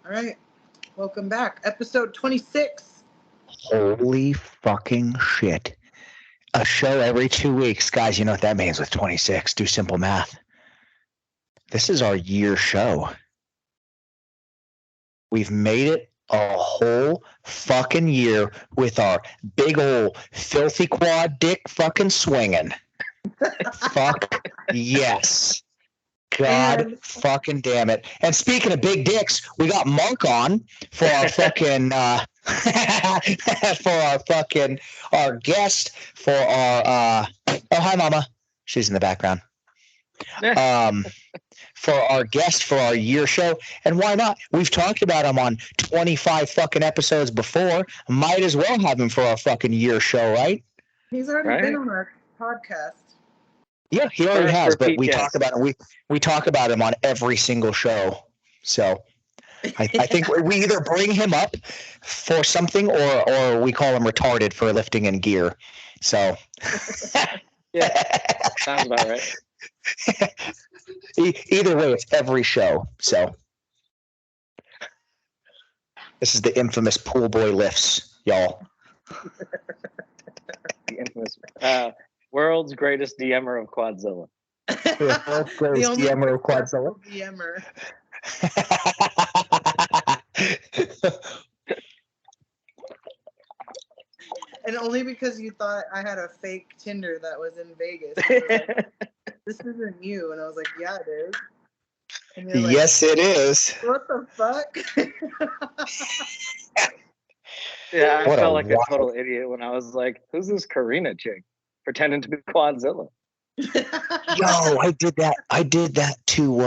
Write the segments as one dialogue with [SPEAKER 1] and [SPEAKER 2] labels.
[SPEAKER 1] All right. Welcome back. Episode 26.
[SPEAKER 2] Holy fucking shit. A show every 2 weeks. Guys, you know what that means with 26. Do simple math. This is our year show. We've made it a whole fucking year with our big old filthy quad dick fucking swinging. Fuck yes. God fucking damn it. And speaking of big dicks, we got Mark on for our fucking our guest for our oh hi mama. She's in the background. For our guest for our year show. And why not? We've talked about him on 25 fucking episodes before. Might as well have him for our fucking year show, right?
[SPEAKER 1] He's already been on our podcast.
[SPEAKER 2] Yeah, he already has, but we talk about we talk about him on every single show. So I think we either bring him up for something or we call him retarded for lifting in gear. So
[SPEAKER 3] yeah, sounds about right.
[SPEAKER 2] Either way, it's every show. So this is the infamous pool boy lifts, y'all.
[SPEAKER 3] The infamous world's greatest DMer of Quadzilla.
[SPEAKER 2] World's greatest DMer of Quadzilla.
[SPEAKER 1] DMer. And only because you thought I had a fake Tinder that was in Vegas. Like, this isn't you. And I was like, yeah, it is. And you're like,
[SPEAKER 2] yes, it is.
[SPEAKER 1] What the fuck?
[SPEAKER 3] Yeah, I felt like a total idiot when I was like, who's this Karina chick pretending to be Quadzilla?
[SPEAKER 2] Yo, I did that to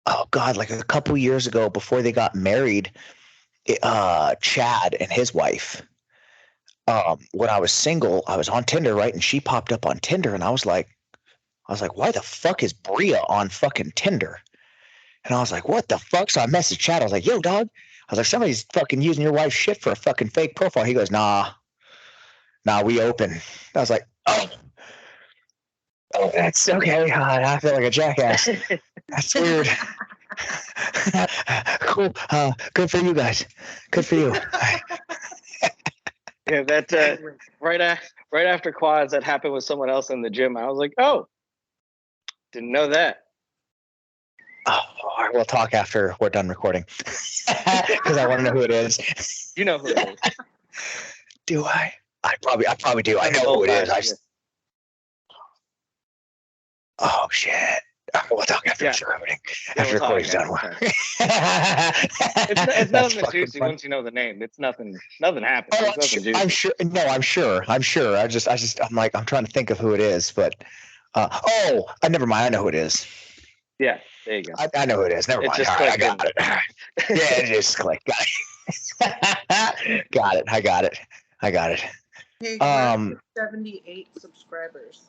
[SPEAKER 2] oh god, like a couple years ago before they got married, Chad and his wife. When I was single, I was on Tinder, right? And she popped up on Tinder and I was like, why the fuck is Bria on fucking Tinder? And I was like, what the fuck? So I messaged Chad. I was like, yo, dog. I was like, somebody's fucking using your wife's shit for a fucking fake profile. He goes, nah, we open. I was like, oh, that's okay. I feel like a jackass. That's weird. Cool. Good for you guys. Good for you.
[SPEAKER 3] Yeah, that right after quads, that happened with someone else in the gym. I was like, oh, didn't know that.
[SPEAKER 2] Oh, we'll talk after we're done recording because I want to know who it is.
[SPEAKER 3] You know who it is.
[SPEAKER 2] Do I? I probably do. I know who it is. Oh shit! We'll talk after recording. After recording's done.
[SPEAKER 3] It's nothing juicy once you know the name. It's nothing happens.
[SPEAKER 2] Oh, I'm sure. No, I'm sure. I'm like, I'm trying to think of who it is, but never mind. I know who it is.
[SPEAKER 3] Yeah, there you go.
[SPEAKER 2] I know who it is. Never mind. All right, I got it. Yeah, it just clicked. Got it. Got it. I got it.
[SPEAKER 1] Hey, 78 subscribers.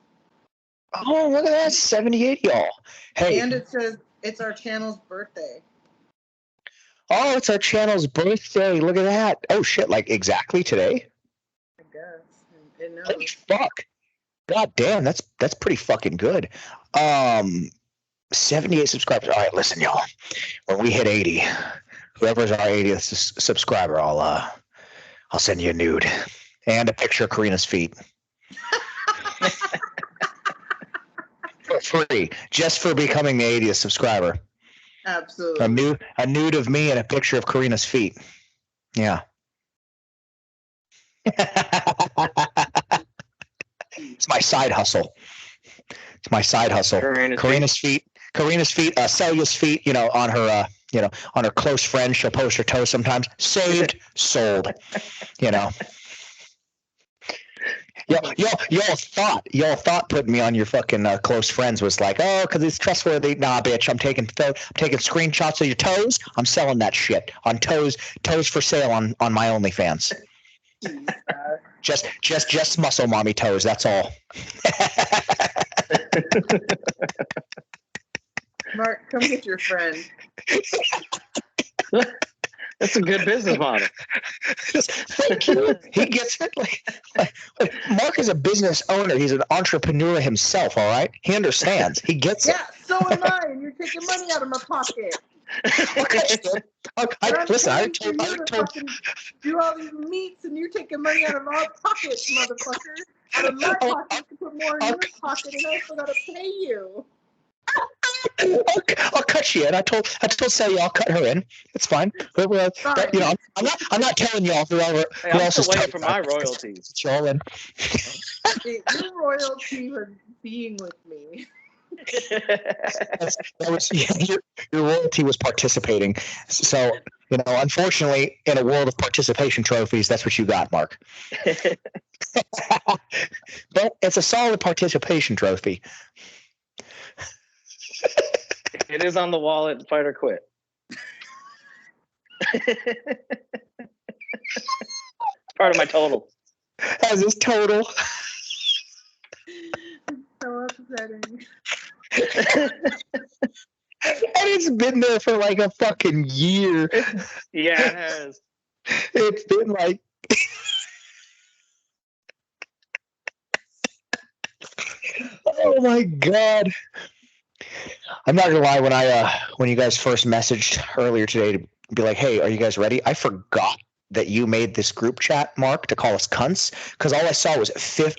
[SPEAKER 2] Oh, look at that, 78 y'all. Hey.
[SPEAKER 1] And it says it's our channel's birthday.
[SPEAKER 2] Oh, it's our channel's birthday. Look at that. Oh shit, like exactly today?
[SPEAKER 1] I guess.
[SPEAKER 2] Holy fuck. God damn, that's pretty fucking good. 78 subscribers. All right, listen, y'all. When we hit 80, whoever's our 80th subscriber, I'll send you a nude and a picture of Karina's feet. For free, just for becoming the 80th subscriber.
[SPEAKER 1] Absolutely.
[SPEAKER 2] A nude of me and a picture of Karina's feet. Yeah. It's my side hustle. Karina's feet, Celia's feet, on her, on her close friend. She'll post her toes sometimes. Saved, sold, Y'all thought putting me on your fucking close friends was like, oh, because it's trustworthy. Nah, bitch, I'm taking screenshots of your toes. I'm selling that shit on toes for sale on my OnlyFans. Just muscle mommy toes. That's all.
[SPEAKER 1] Mark, come get your friend.
[SPEAKER 3] That's a good business model.
[SPEAKER 2] Thank you. He gets it. Like, Mark is a business owner. He's an entrepreneur himself, all right? He understands. He gets it.
[SPEAKER 1] Yeah, so am I, and you're taking money out of my pocket.
[SPEAKER 2] I'll cut you in. Listen, I told.
[SPEAKER 1] fucking do all these meets, and you're taking money out of our pockets, motherfucker. Out of my pocket to put more in your pocket, and I still gotta pay you.
[SPEAKER 2] I'll cut you in. I told Sally I'll cut her in. It's fine. But, you know, I'm not telling y'all who
[SPEAKER 3] I'm
[SPEAKER 2] else
[SPEAKER 3] still
[SPEAKER 2] is
[SPEAKER 3] waiting for my royalties.
[SPEAKER 2] It's y'all in.
[SPEAKER 1] Your royalty was being with me.
[SPEAKER 2] Your royalty was participating. So, you know, unfortunately, in a world of participation trophies, that's what you got, Mark. But it's a solid participation trophy.
[SPEAKER 3] It is on the wall at Fight or Quit. It's part of my total.
[SPEAKER 2] As is total.
[SPEAKER 1] So upsetting.
[SPEAKER 2] And it's been there for like a fucking year.
[SPEAKER 3] Yeah, it has.
[SPEAKER 2] It's been like oh my god. I'm not gonna lie, when you guys first messaged earlier today to be like, hey, are you guys ready? I forgot that you made this group chat, Mark, to call us cunts, because all I saw was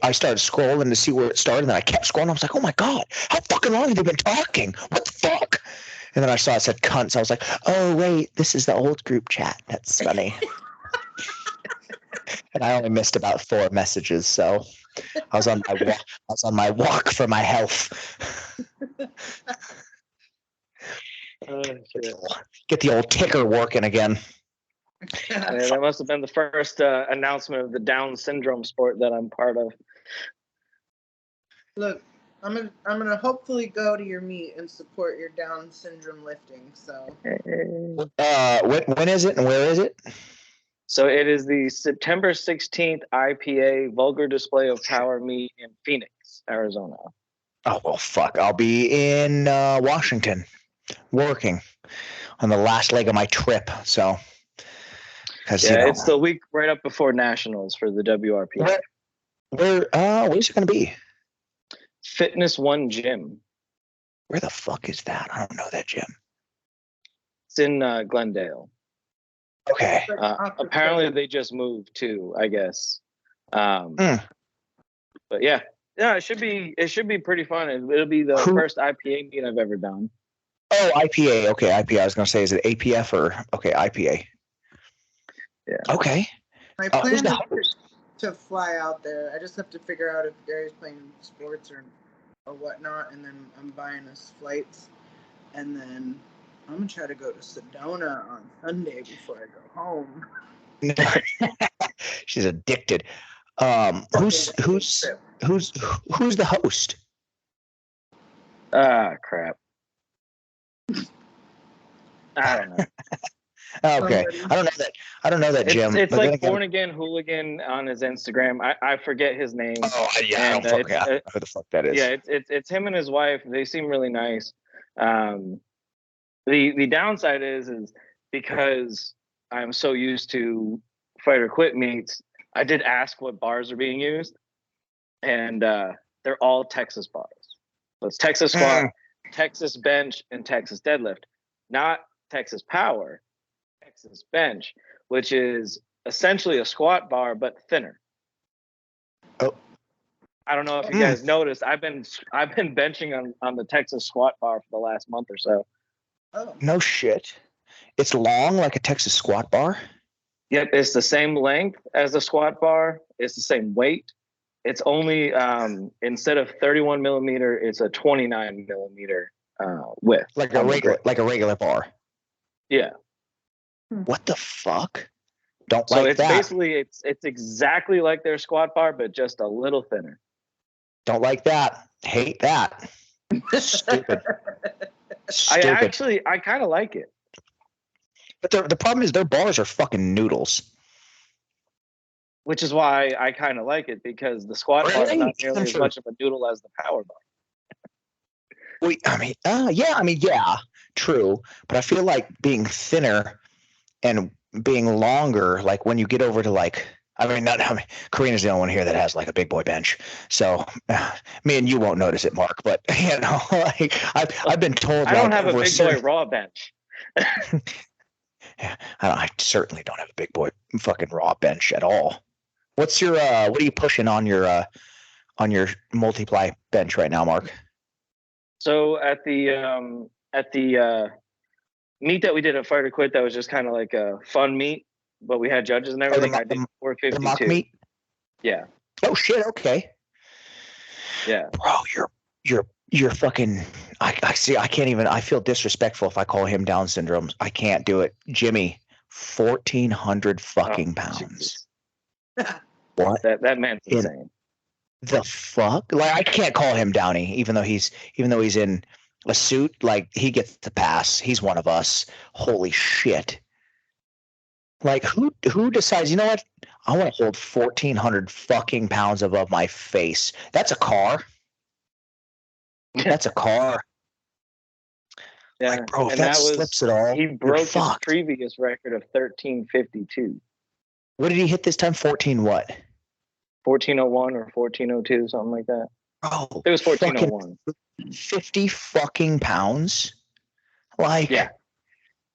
[SPEAKER 2] I started scrolling to see where it started, and then I kept scrolling. I was like, oh my god, how fucking long have they been talking? What the fuck? And then I saw it said cunts. I was like, oh wait, this is the old group chat. That's funny. And I only missed about 4 messages, so I was on my walk for my health. Get the old ticker working again.
[SPEAKER 3] Yeah, that must have been the first announcement of the Down syndrome sport that I'm part of.
[SPEAKER 1] Look, I'm gonna hopefully go to your meet and support your Down syndrome lifting. So,
[SPEAKER 2] when is it and where is it?
[SPEAKER 3] So it is the September 16th IPA Vulgar Display of Power meet in Phoenix, Arizona.
[SPEAKER 2] Oh well, fuck! I'll be in Washington, working on the last leg of my trip. So,
[SPEAKER 3] yeah, it's the week right up before nationals for the WRP.
[SPEAKER 2] Where's it going to be?
[SPEAKER 3] Fitness One Gym.
[SPEAKER 2] Where the fuck is that? I don't know that gym.
[SPEAKER 3] It's in Glendale.
[SPEAKER 2] Okay.
[SPEAKER 3] Apparently they just moved too, I guess. But yeah, it should be pretty fun. It'll be the first IPA meet I've ever done.
[SPEAKER 2] Oh, IPA. Okay, IPA. I was going to say, is it APF or IPA?
[SPEAKER 3] Yeah.
[SPEAKER 2] Okay.
[SPEAKER 1] My plan is to fly out there. I just have to figure out if Gary's playing sports or whatnot, and then I'm buying us flights, and then I'm gonna try to go to Sedona on Sunday before I go home.
[SPEAKER 2] She's addicted. Who's the host?
[SPEAKER 3] Crap. I don't know.
[SPEAKER 2] Okay, I don't know that Jim.
[SPEAKER 3] It's like Born Again Hooligan on his Instagram. I forget his name.
[SPEAKER 2] Oh yeah, I don't know who the fuck that is.
[SPEAKER 3] Yeah, it's him and his wife. They seem really nice. The downside is because I'm so used to Fight or Quit meets. I did ask what bars are being used, and they're all Texas bars. So it's Texas squat, Texas bench, and Texas deadlift, not Texas power. Texas bench, which is essentially a squat bar but thinner.
[SPEAKER 2] Oh,
[SPEAKER 3] I don't know if you guys noticed. I've been benching on the Texas squat bar for the last month or so.
[SPEAKER 1] Oh.
[SPEAKER 2] No shit. It's long like a Texas squat bar?
[SPEAKER 3] Yep, it's the same length as the squat bar. It's the same weight. It's only instead of 31 millimeter, it's a 29 millimeter width.
[SPEAKER 2] Like a regular bar.
[SPEAKER 3] Yeah.
[SPEAKER 2] What the fuck? Don't
[SPEAKER 3] so
[SPEAKER 2] like
[SPEAKER 3] it's
[SPEAKER 2] that.
[SPEAKER 3] Basically it's exactly like their squat bar, but just a little thinner.
[SPEAKER 2] Don't like that. Hate that. Stupid.
[SPEAKER 3] I kind of like it.
[SPEAKER 2] But the problem is their bars are fucking noodles.
[SPEAKER 3] Which is why I kind of like it, because the squat bar is not nearly as much of a noodle as the power bar.
[SPEAKER 2] Yeah, true. But I feel like being thinner and being longer, like when you get over to Karina's the only one here that has like a big boy bench. So me and you won't notice it, Mark. But like I've been told
[SPEAKER 3] I don't have a big boy raw bench.
[SPEAKER 2] I certainly don't have a big boy fucking raw bench at all. What's your what are you pushing on your multiply bench right now, Mark?
[SPEAKER 3] So at the meet that we did at Fire to Quit, that was just kind of like a fun meet, but we had judges and everything. I did
[SPEAKER 2] The mock
[SPEAKER 3] 452.
[SPEAKER 2] meet?
[SPEAKER 3] Yeah.
[SPEAKER 2] Oh shit, okay.
[SPEAKER 3] Yeah.
[SPEAKER 2] Bro, you're fucking I see I can't even I feel disrespectful if I call him Down syndrome. I can't do it. Jimmy, 1,400 fucking pounds. What?
[SPEAKER 3] That man's insane.
[SPEAKER 2] The fuck? Like I can't call him Downey, even though he's in a suit. Like he gets the pass. He's one of us. Holy shit! Like who decides? You know what? I want to hold 1,400 fucking pounds above my face. That's a car. That's a car.
[SPEAKER 3] Yeah,
[SPEAKER 2] like, bro, if
[SPEAKER 3] and
[SPEAKER 2] that
[SPEAKER 3] was,
[SPEAKER 2] slips at all,
[SPEAKER 3] he broke his
[SPEAKER 2] fucked.
[SPEAKER 3] previous record of 1352.
[SPEAKER 2] What did he hit this time? 14 what?
[SPEAKER 3] 1401 or 1402, something like that.
[SPEAKER 2] Oh,
[SPEAKER 3] it was 1401.
[SPEAKER 2] 50 fucking pounds. Like,
[SPEAKER 3] yeah.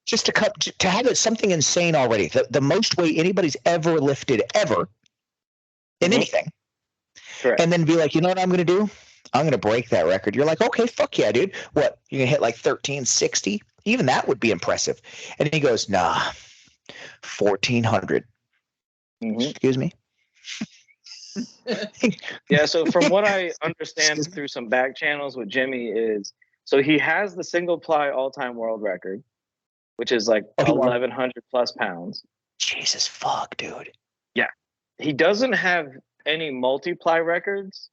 [SPEAKER 2] Just to have it something insane already. The most weight anybody's ever lifted ever in anything.
[SPEAKER 3] Correct.
[SPEAKER 2] And then be like, you know what I'm going to do? I'm going to break that record. You're like, okay, fuck yeah, dude. What? You're going to hit like 1360? Even that would be impressive. And he goes, nah, 1,400. Excuse me?
[SPEAKER 3] Yeah, so from what I understand through some back channels with Jimmy is, so he has the single ply all-time world record, which is like 1,100 plus pounds.
[SPEAKER 2] Jesus fuck, dude.
[SPEAKER 3] Yeah. He doesn't have any multiply records.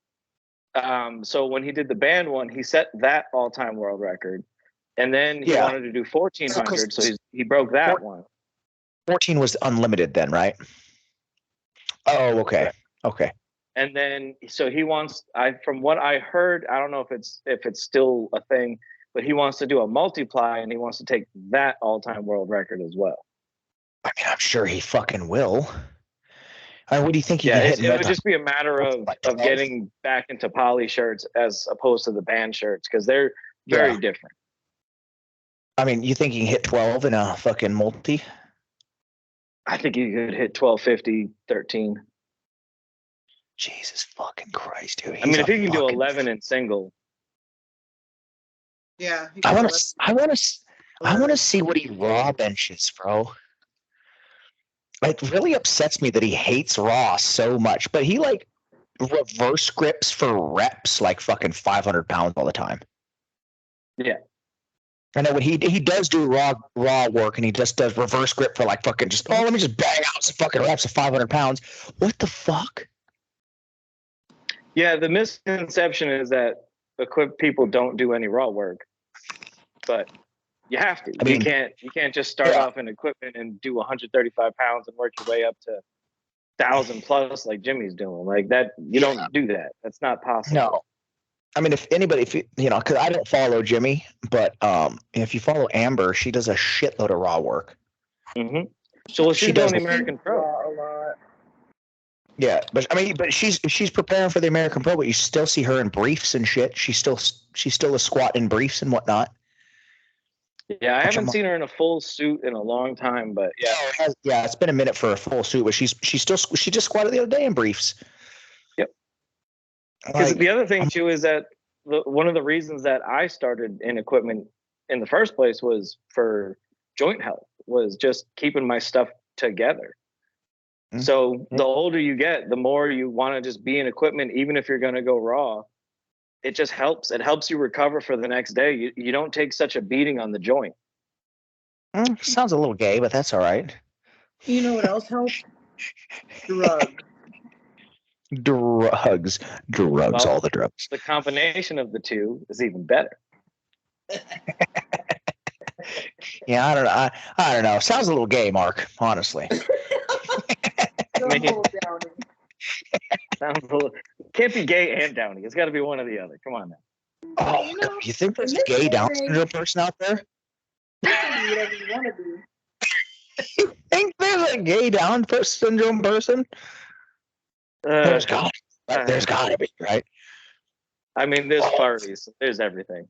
[SPEAKER 3] So when he did the band one, he set that all-time world record. And then he wanted to do 1,400, so he broke that one.
[SPEAKER 2] 14 was unlimited then, right? Oh, okay. Okay.
[SPEAKER 3] And then, so he wants, from what I heard, I don't know if it's still a thing, but he wants to do a multiply and he wants to take that all-time world record as well.
[SPEAKER 2] I mean, I'm sure he fucking will. What do you think?
[SPEAKER 3] It would just be a matter of getting back into poly shirts as opposed to the band shirts because they're very different.
[SPEAKER 2] I mean, you think he can hit 12 in a fucking multi?
[SPEAKER 3] I think he could hit 1250, 13.
[SPEAKER 2] Jesus fucking Christ, dude.
[SPEAKER 3] I mean, if he can do 11 in single.
[SPEAKER 1] Yeah.
[SPEAKER 2] I want to see what he raw benches, bro. It really upsets me that he hates raw so much, but he like reverse grips for reps like fucking 500 pounds all the time.
[SPEAKER 3] Yeah.
[SPEAKER 2] I know when he does do raw work and he just does reverse grip for like fucking just, let me just bang out some fucking reps of 500 pounds. What the fuck?
[SPEAKER 3] Yeah, the misconception is that equipped people don't do any raw work, but you have to. I mean, you can't just start off in equipment and do 135 pounds and work your way up to 1,000 plus like Jimmy's doing. Like that, you don't do that. That's not possible.
[SPEAKER 2] No. I mean, if anybody, because I don't follow Jimmy, but if you follow Amber, she does a shitload of raw work.
[SPEAKER 3] Mm-hmm. So she's doing the American Pro
[SPEAKER 1] a lot.
[SPEAKER 2] Yeah, but I mean, she's preparing for the American Pro, but you still see her in briefs and shit. She's still a squat in briefs and whatnot.
[SPEAKER 3] Yeah, I haven't seen her in a full suit in a long time, but yeah,
[SPEAKER 2] it's been a minute for a full suit, but she just squatted the other day in briefs.
[SPEAKER 3] Yep. Because the other thing too is that one of the reasons that I started in equipment in the first place was for joint health, was just keeping my stuff together. Mm-hmm. So the older you get, the more you want to just be in equipment, even if you're going to go raw. It just helps. It helps you recover for the next day. You don't take such a beating on the joint.
[SPEAKER 2] Sounds a little gay, but that's all right.
[SPEAKER 1] You know what else helps?
[SPEAKER 2] Drugs, well, all the drugs.
[SPEAKER 3] The combination of the two is even better.
[SPEAKER 2] Yeah, I don't know. I don't know. Sounds a little gay, Mark. Honestly.
[SPEAKER 3] Sounds a little, can't be gay and downy. It's got to be one or the other. Come on now.
[SPEAKER 2] Oh, you think there's a gay Down syndrome person out there?
[SPEAKER 1] You can be whatever you want to be.
[SPEAKER 2] You think there's a gay Down syndrome person? There's got to be, right? I mean,
[SPEAKER 3] there's furries. There's everything.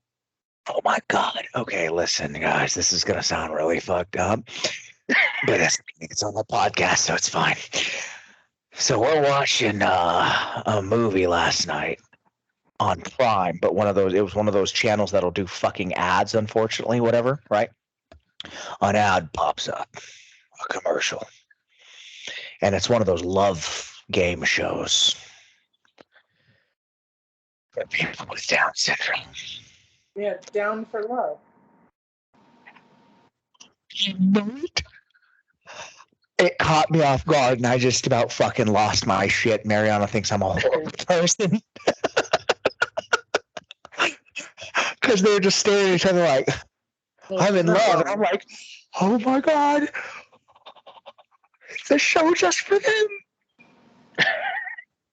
[SPEAKER 2] Oh my God. Okay, listen, guys, this is gonna sound really fucked up, but it's on the podcast, so it's fine. So we're watching a movie last night on Prime, but it was one of those channels that'll do fucking ads, unfortunately, whatever, right? An ad pops up, a commercial, and it's one of those love game shows for people with Down syndrome.
[SPEAKER 1] Yeah, Down for Love.
[SPEAKER 2] It caught me off guard, and I just about fucking lost my shit. Mariana thinks I'm a horrible person. Because they're just staring at each other like, I'm in love. And I'm like, oh my God. It's a show just for them.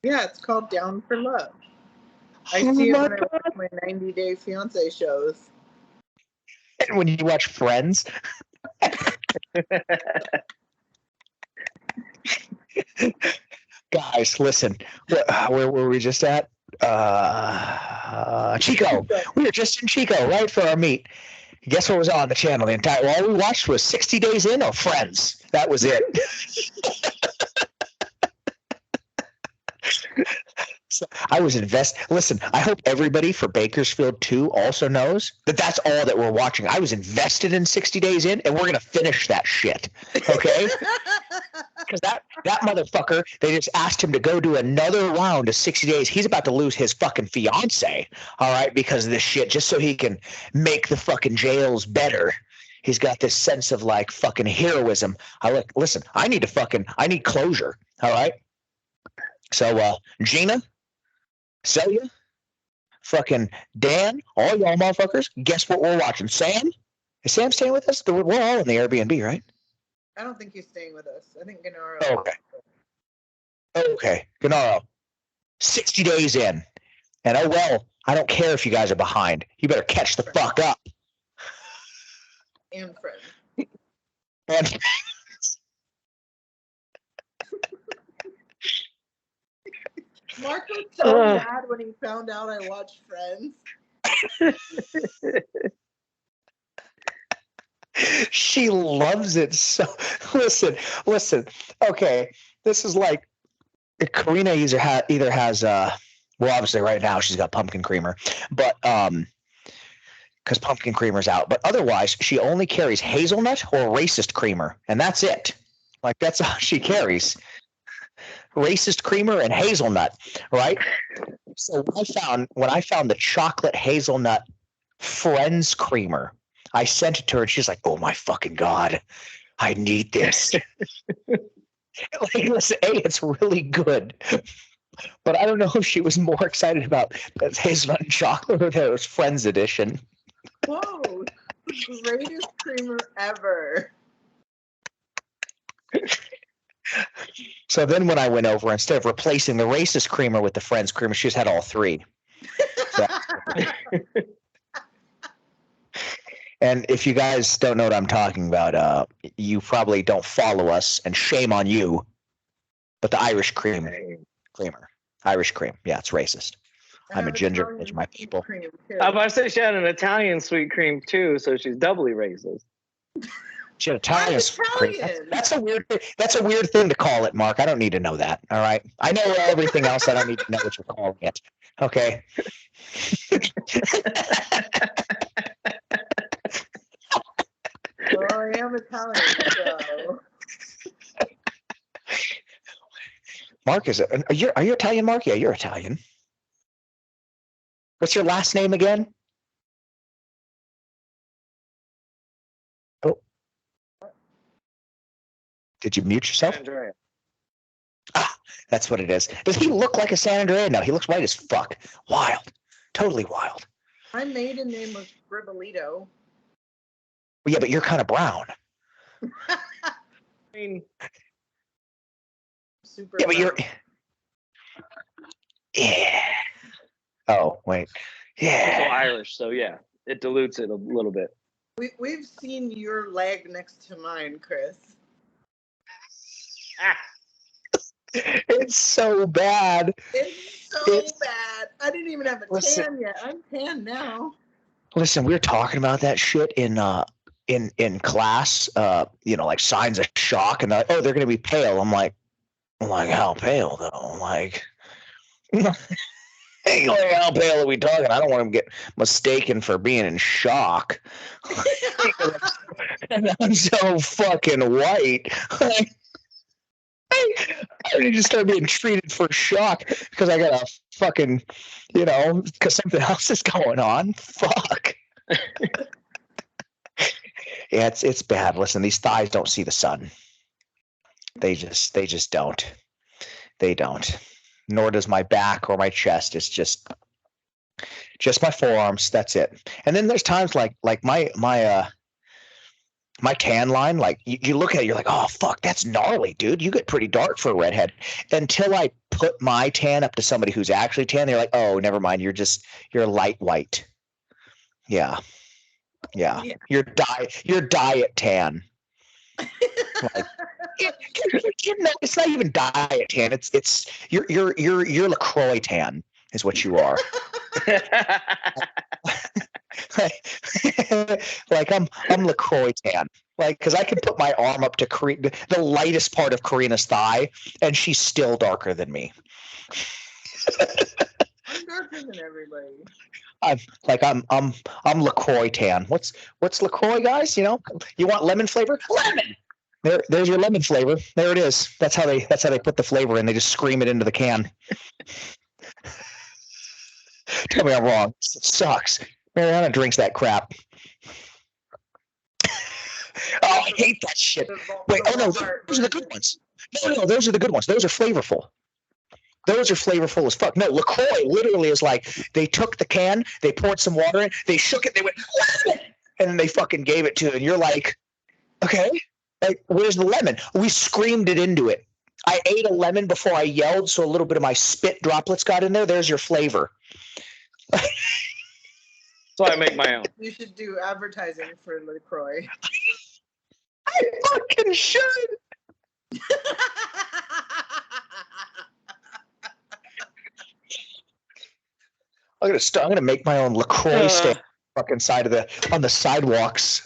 [SPEAKER 1] Yeah, it's called Down for Love. I
[SPEAKER 2] Oh
[SPEAKER 1] see it
[SPEAKER 2] my
[SPEAKER 1] when I
[SPEAKER 2] God.
[SPEAKER 1] watch my 90 Day Fiance shows.
[SPEAKER 2] And when you watch Friends, guys, listen, where were we just at? Chico. We were just in Chico, right, for our meet. Guess what was on the channel the entire? All we watched was 60 Days In or Friends. That was it. So I was invested. Listen, I hope everybody for Bakersfield 2 also knows that that's all that we're watching. I was invested in 60 Days In, and we're gonna finish that shit. Okay? Because that motherfucker, they just asked him to go do another round of 60 days. He's about to lose his fucking fiance, all right, because of this shit, just so he can make the fucking jails better. He's got this sense of like fucking heroism. Listen, I need closure, all right? So Gina, Celia, fucking Dan, all y'all motherfuckers, guess what we're watching? Sam? Is Sam staying with us? We're all in the Airbnb, right?
[SPEAKER 1] I don't think he's staying with us. I think Gennaro.
[SPEAKER 2] Okay. Gennaro, 60 days in. And oh well, I don't care if you guys are behind. You better catch the fuck up.
[SPEAKER 1] And Fred.
[SPEAKER 2] And
[SPEAKER 1] Mark was so mad when he found out I watched Friends.
[SPEAKER 2] she loves it so. Listen. Okay, this is like Karina either has well, obviously right now she's got pumpkin creamer, but because pumpkin creamer's out. But otherwise, she only carries hazelnut or racist creamer, and that's it. Like that's all she carries. Racist creamer and hazelnut, right? So when I found the chocolate hazelnut Friends creamer, I sent it to her, and she's like, "Oh my fucking God, I need this." Like, listen, it's really good. But I don't know if she was more excited about the hazelnut and chocolate or that it was Friends edition.
[SPEAKER 1] Whoa, the greatest creamer ever.
[SPEAKER 2] So then when I went over, instead of replacing the racist creamer with the Friends creamer, she just had all three. So, and if you guys don't know what I'm talking about, you probably don't follow us, and shame on you. But the Irish creamer. Irish cream. Yeah, it's racist. I'm a ginger. Those are my people.
[SPEAKER 3] I was about to say she had an Italian sweet cream too, so she's doubly racist.
[SPEAKER 2] She had Italian sweet cream. That's a weird. That's a weird thing to call it, Mark. I don't need to know that. All right. I know everything else. I don't need to know what you're calling it. Okay.
[SPEAKER 1] Well, I am Italian, so.
[SPEAKER 2] Mark, are you Italian, Mark? Yeah, you're Italian. What's your last name again? Oh. Did you mute yourself?
[SPEAKER 3] San Andrea.
[SPEAKER 2] Ah, that's what it is. Does he look like a San Andrea? No, he looks white as fuck. Wild. Totally wild.
[SPEAKER 1] My maiden name was Scribbolito.
[SPEAKER 2] Well, yeah, but you're kind of brown.
[SPEAKER 3] I mean,
[SPEAKER 1] Super
[SPEAKER 2] yeah, but
[SPEAKER 1] brown.
[SPEAKER 2] you're. Yeah. Oh, wait. Yeah.
[SPEAKER 3] also Irish, so yeah, it dilutes it a little bit.
[SPEAKER 1] We've seen your leg next to mine, Chris.
[SPEAKER 2] It's so bad.
[SPEAKER 1] It's so bad. I didn't even have a tan yet. I'm tan now.
[SPEAKER 2] Listen, we were talking about that shit in class. Like signs of shock, and they're like, oh, they're gonna be pale. I'm like, how pale though? I'm like, hey, like, how pale are we talking? I don't want to get mistaken for being in shock. And I'm so fucking white. I need to start being treated for shock because I got a fucking, because something else is going on. Fuck. Yeah, it's bad. Listen, these thighs don't see the sun. They just don't. They don't. Nor does my back or my chest. It's just my forearms. That's it. And then there's times like my tan line, like you look at it, you're like, oh fuck, that's gnarly, dude. You get pretty dark for a redhead. Until I put my tan up to somebody who's actually tan, they're like, oh, never mind. You're light white. Yeah. Your diet tan. Like, it's not even diet tan. It's you're LaCroix tan is what you are. Like I'm LaCroix tan. Like, because I can put my arm up to the lightest part of Karina's thigh, and she's still darker than me.
[SPEAKER 1] I'm darker than everybody.
[SPEAKER 2] I'm LaCroix tan. What's LaCroix, guys? You want lemon flavor? Lemon. There's your lemon flavor. There it is. That's how they put the flavor in. They just scream it into the can. Tell me I'm wrong. It sucks. Mariana drinks that crap. Oh, I hate that shit. Wait, oh no, those are the good ones. No, those are the good ones. Those are flavorful. Those are flavorful as fuck. No, LaCroix literally is like they took the can, they poured some water in, they shook it, they went, lemon! And then they fucking gave it to you. And you're like, okay, like, where's the lemon? We screamed it into it. I ate a lemon before I yelled, so a little bit of my spit droplets got in there. There's your flavor.
[SPEAKER 3] So I make my own.
[SPEAKER 1] You should do advertising for LaCroix.
[SPEAKER 2] I fucking should. I'm gonna make my own LaCroix stand fucking on the sidewalks,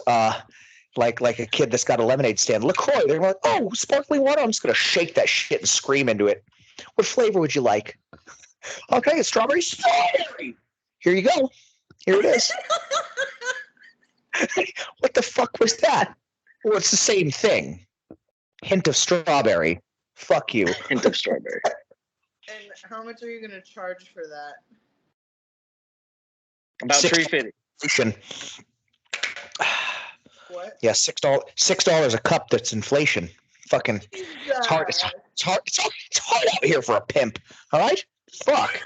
[SPEAKER 2] like a kid that's got a lemonade stand. LaCroix, they're like, oh, sparkling water. I'm just gonna shake that shit and scream into it. What flavor would you like? Okay, it's strawberry. Strawberry. Here you go. Here it is. What the fuck was that? Well, it's the same thing. Hint of strawberry. Fuck you.
[SPEAKER 3] Hint of strawberry.
[SPEAKER 1] And how much are you gonna charge for that?
[SPEAKER 3] About $3.50.
[SPEAKER 1] What?
[SPEAKER 2] Yeah, $6 a cup. That's inflation. Fucking. It's hard. It's hard out here for a pimp. All right. Fuck.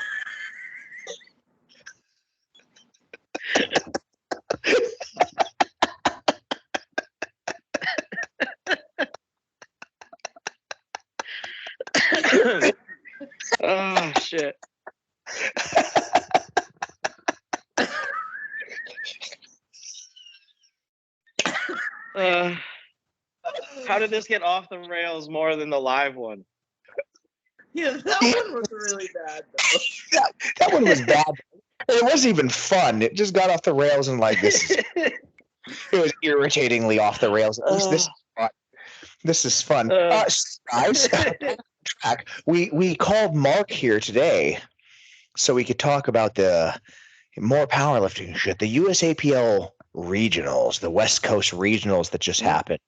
[SPEAKER 3] Oh shit. How did this get off the rails more than the live one?
[SPEAKER 1] Yeah, that one was really bad though.
[SPEAKER 2] That one was bad. It wasn't even fun. It just got off the rails and like this. It was irritatingly off the rails. At least this is fun. This is fun. Guys, track. We called Mark here today so we could talk about the more powerlifting shit. The USAPL regionals, the West Coast regionals that just happened,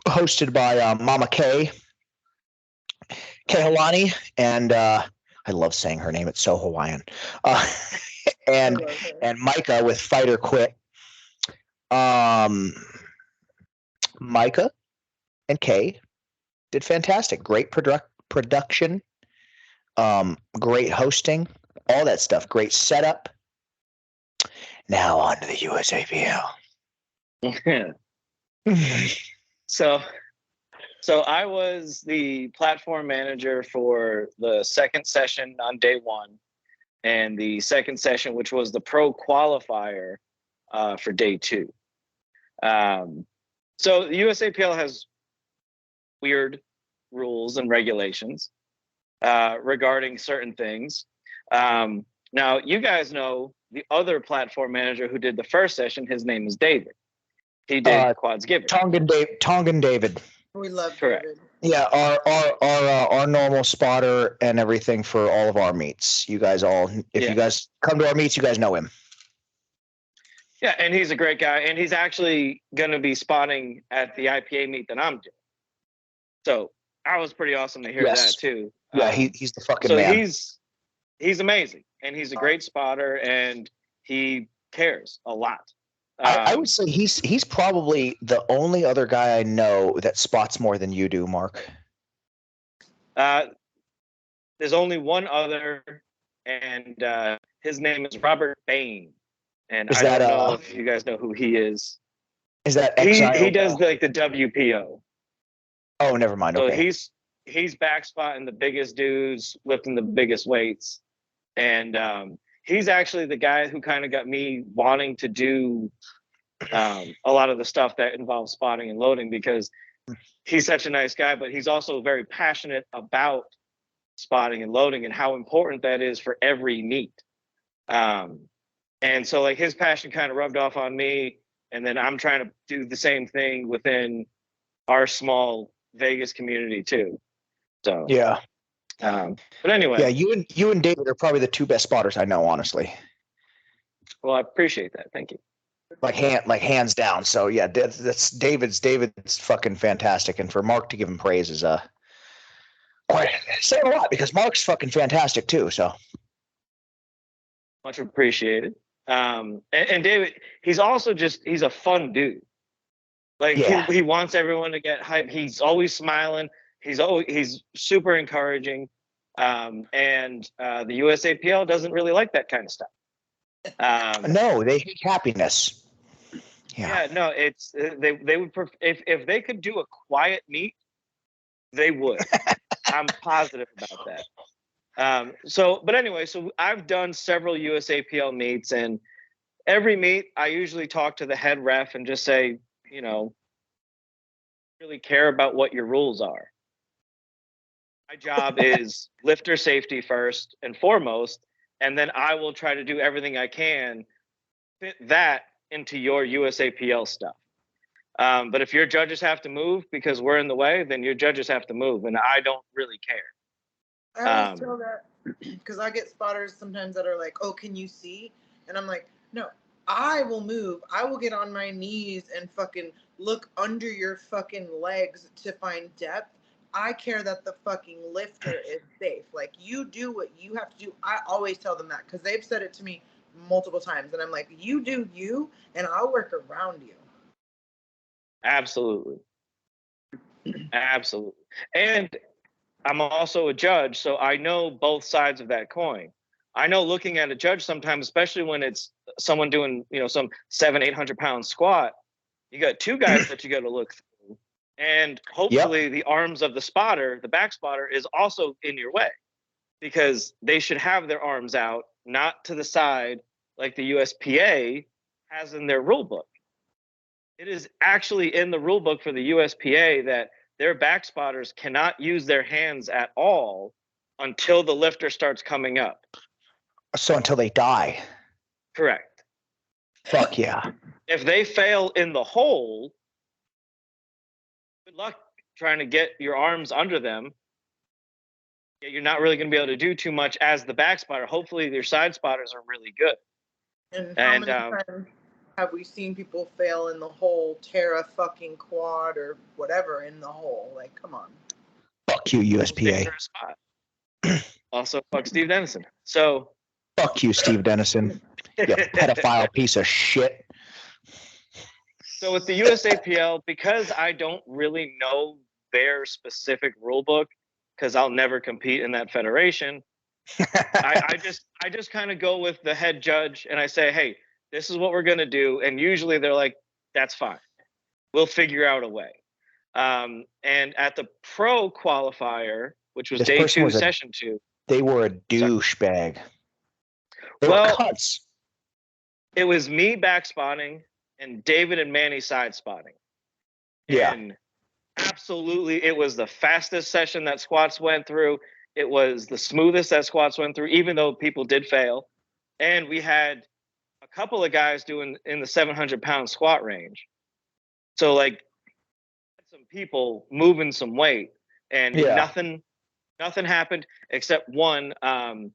[SPEAKER 2] hosted by Mama Kay Kehalani, and I love saying her name. It's so Hawaiian. And Micah with Fight or Quit. Micah and Kay did fantastic. Great production, great hosting, all that stuff. Great setup. Now on to the USAPL.
[SPEAKER 3] So I was the platform manager for the second session on day one, and the second session, which was the pro qualifier for day two. So the USAPL has weird rules and regulations regarding certain things. Now, you guys know the other platform manager who did the first session, his name is David. He did quads given.
[SPEAKER 2] Tongan David.
[SPEAKER 1] We love
[SPEAKER 3] Correct.
[SPEAKER 1] David.
[SPEAKER 2] Yeah, our normal spotter and everything for all of our meets. You guys all, if you guys come to our meets, you guys know him.
[SPEAKER 3] Yeah, and he's a great guy, and he's actually going to be spotting at the IPA meet that I'm doing. So I was pretty awesome to hear that too.
[SPEAKER 2] Yeah, he's the fucking
[SPEAKER 3] so
[SPEAKER 2] man.
[SPEAKER 3] He's amazing, and he's a great spotter, and he cares a lot.
[SPEAKER 2] I would say he's probably the only other guy I know that spots more than you do, Mark.
[SPEAKER 3] There's only one other, and his name is Robert Bain. And I don't know if you guys know who he is.
[SPEAKER 2] Is that
[SPEAKER 3] he does like the WPO?
[SPEAKER 2] Oh, never mind.
[SPEAKER 3] So
[SPEAKER 2] okay.
[SPEAKER 3] he's back spotting the biggest dudes, lifting the biggest weights, and he's actually the guy who kind of got me wanting to do a lot of the stuff that involves spotting and loading, because he's such a nice guy, but he's also very passionate about spotting and loading and how important that is for every meet. And so like his passion kind of rubbed off on me, and then I'm trying to do the same thing within our small Vegas community too. So
[SPEAKER 2] yeah.
[SPEAKER 3] But anyway.
[SPEAKER 2] Yeah, you and David are probably the two best spotters I know, honestly.
[SPEAKER 3] Well, I appreciate that. Thank you.
[SPEAKER 2] Like hands down. So yeah, that's David's fucking fantastic, and for Mark to give him praise is quite saying a lot, because Mark's fucking fantastic too. So
[SPEAKER 3] much appreciated. And David, he's also he's a fun dude. Like he wants everyone to get hype. He's always smiling. He's super encouraging. And the USAPL doesn't really like that kind of stuff.
[SPEAKER 2] No, they hate happiness.
[SPEAKER 3] Yeah, no, it's they would if they could do a quiet meet, they would. I'm positive about that. But anyway, so I've done several USAPL meets, and every meet I usually talk to the head ref and just say, really care about what your rules are. My job is lifter safety first and foremost, and then I will try to do everything I can fit that into your USAPL stuff. But if your judges have to move because we're in the way, then your judges have to move, and I don't really care.
[SPEAKER 1] I always tell that, because I get spotters sometimes that are like, oh, can you see? And I'm like, no, I will move. I will get on my knees and fucking look under your fucking legs to find depth. I care that the fucking lifter is safe. Like, you do what you have to do. I always tell them that, because they've said it to me multiple times. And I'm like, you do you, and I'll work around you.
[SPEAKER 3] Absolutely. Absolutely. And I'm also a judge, so I know both sides of that coin. I know looking at a judge sometimes, especially when it's someone doing, some 700-800 pound squat, you got two guys that you got to look through. And hopefully the arms of the spotter, the back spotter, is also in your way, because they should have their arms out, not to the side like the USPA has in their rule book. It is actually in the rule book for the USPA that their back spotters cannot use their hands at all until the lifter starts coming up.
[SPEAKER 2] So until they die.
[SPEAKER 3] Correct.
[SPEAKER 2] Fuck yeah.
[SPEAKER 3] If they fail in the hole, good luck trying to get your arms under them. You're not really going to be able to do too much as the back spotter. Hopefully your side spotters are really good.
[SPEAKER 1] And how many times have we seen people fail in the hole, tear a fucking quad or whatever in the hole? Like, come on.
[SPEAKER 2] Fuck you, USPA.
[SPEAKER 3] Also, fuck Steve Dennison. So.
[SPEAKER 2] Fuck you, Steve Dennison. You pedophile piece of shit.
[SPEAKER 3] So with the USAPL, because I don't really know their specific rule book, because I'll never compete in that federation, I just kind of go with the head judge and I say, hey, this is what we're going to do. And usually they're like, that's fine. We'll figure out a way. And at the pro qualifier, which was day 2, session 2.
[SPEAKER 2] They were a douchebag.
[SPEAKER 3] Well, it was me back spotting and David and Manny side spotting.
[SPEAKER 2] Yeah.
[SPEAKER 3] And absolutely, it was the fastest session that squats went through. It was the smoothest that squats went through, even though people did fail. And we had couple of guys doing in the 700-pound squat range. So like some people moving some weight, and
[SPEAKER 2] Yeah.
[SPEAKER 3] nothing happened except one. And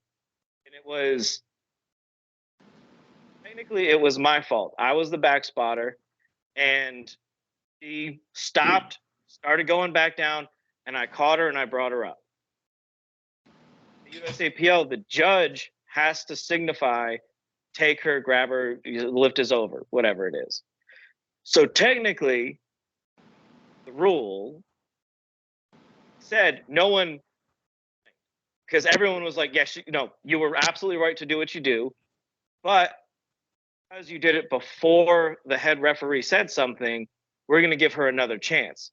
[SPEAKER 3] it was technically it was my fault. I was the back spotter, and she stopped, started going back down, and I caught her and I brought her up. The USAPL, the judge has to signify, take her, grab her, lift is over, whatever it is. So technically, the rule said no one, because everyone was like, yes, you were absolutely right to do what you do, but because you did it before the head referee said something, we're going to give her another chance.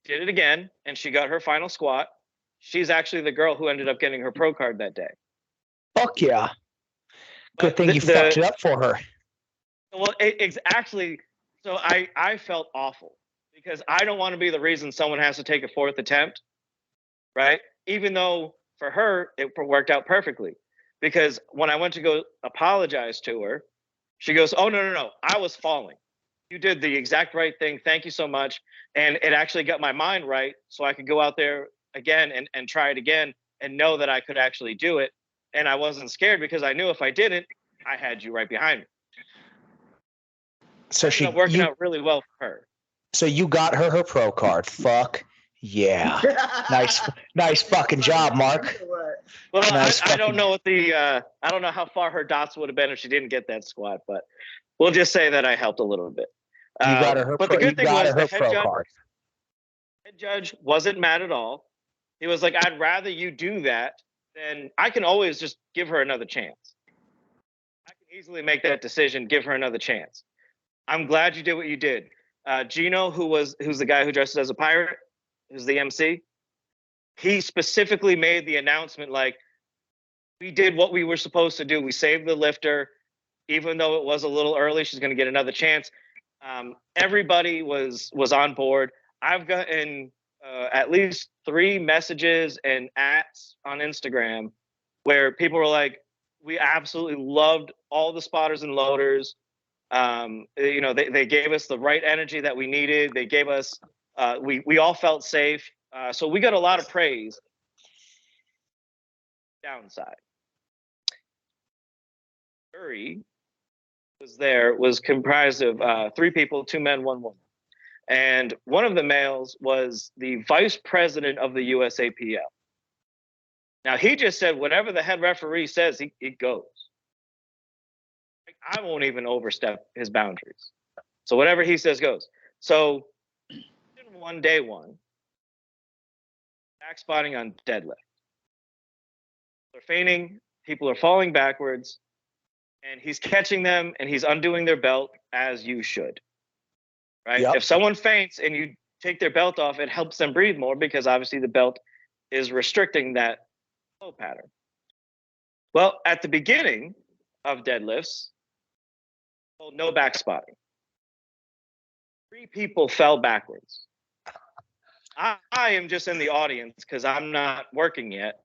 [SPEAKER 3] Did it again, and she got her final squat. She's actually the girl who ended up getting her pro card that day.
[SPEAKER 2] Fuck yeah. Good
[SPEAKER 3] But
[SPEAKER 2] thing you fucked it up for her.
[SPEAKER 3] Well, it's actually, so I felt awful because I don't want to be the reason someone has to take a fourth attempt, right? Even though for her, it worked out perfectly. Because when I went to go apologize to her, she goes, oh, no, I was falling. You did the exact right thing. Thank you so much. And it actually got my mind right so I could go out there again and try it again and know that I could actually do it. And I wasn't scared because I knew if I didn't, I had you right behind me.
[SPEAKER 2] So
[SPEAKER 3] it ended up working out really well for her.
[SPEAKER 2] So you got her pro card. Fuck yeah. Nice fucking job, Mark.
[SPEAKER 3] Well,
[SPEAKER 2] Nice
[SPEAKER 3] I don't know what I don't know how far her dots would have been if she didn't get that squat, but we'll just say that I helped a little bit.
[SPEAKER 2] You got her
[SPEAKER 3] but the good thing was the head
[SPEAKER 2] judge
[SPEAKER 3] wasn't mad at all. He was like, I'd rather you do that than I can always just give her another chance. I can easily make that decision, give her another chance. I'm glad you did what you did. Gino, who's the guy who dresses as a pirate, who's the MC, he specifically made the announcement like, we did what we were supposed to do. We saved the lifter. Even though it was a little early, she's going to get another chance. Everybody was on board. I've gotten at least 3 messages and ats on Instagram where people were like, we absolutely loved all the spotters and loaders. They gave us the right energy that we needed. They gave us, we all felt safe. So we got a lot of praise. Downside. Jury was comprised of 3 people, 2 men, 1 woman. And one of the males was the vice president of the USAPL. Now, he just said whatever the head referee says, it goes. I won't even overstep his boundaries. So whatever he says goes. So day one, back spotting on deadlift. They're feigning, people are falling backwards, and he's catching them and he's undoing their belt as you should. Right? Yep. If someone faints and you take their belt off, it helps them breathe more because obviously the belt is restricting that flow pattern. Well, at the beginning of deadlifts, no back spotting. 3 people fell backwards. I am just in the audience because I'm not working yet,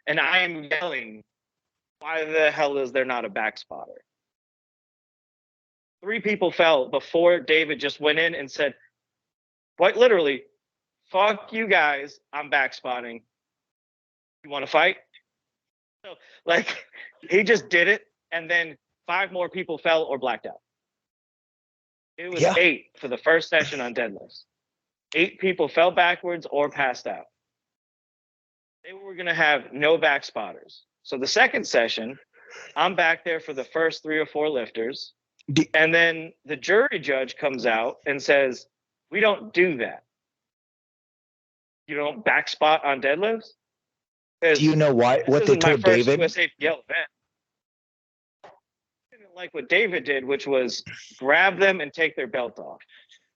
[SPEAKER 3] and I am yelling, why the hell is there not a back spotter? 3 people fell before David just went in and said, quite literally, fuck you guys, I'm back spotting. You want to fight? So, like, he just did it, and then 5 more people fell or blacked out. It was 8 for the first session on deadlifts. 8 people fell backwards or passed out. They were going to have no back spotters. So the second session, I'm back there for the first 3 or 4 lifters. And then the jury judge comes out and says, we don't do that. You don't back spot on deadlifts?
[SPEAKER 2] Do you know what they told David?
[SPEAKER 3] USAPL event. I didn't like what David did, which was grab them and take their belt off.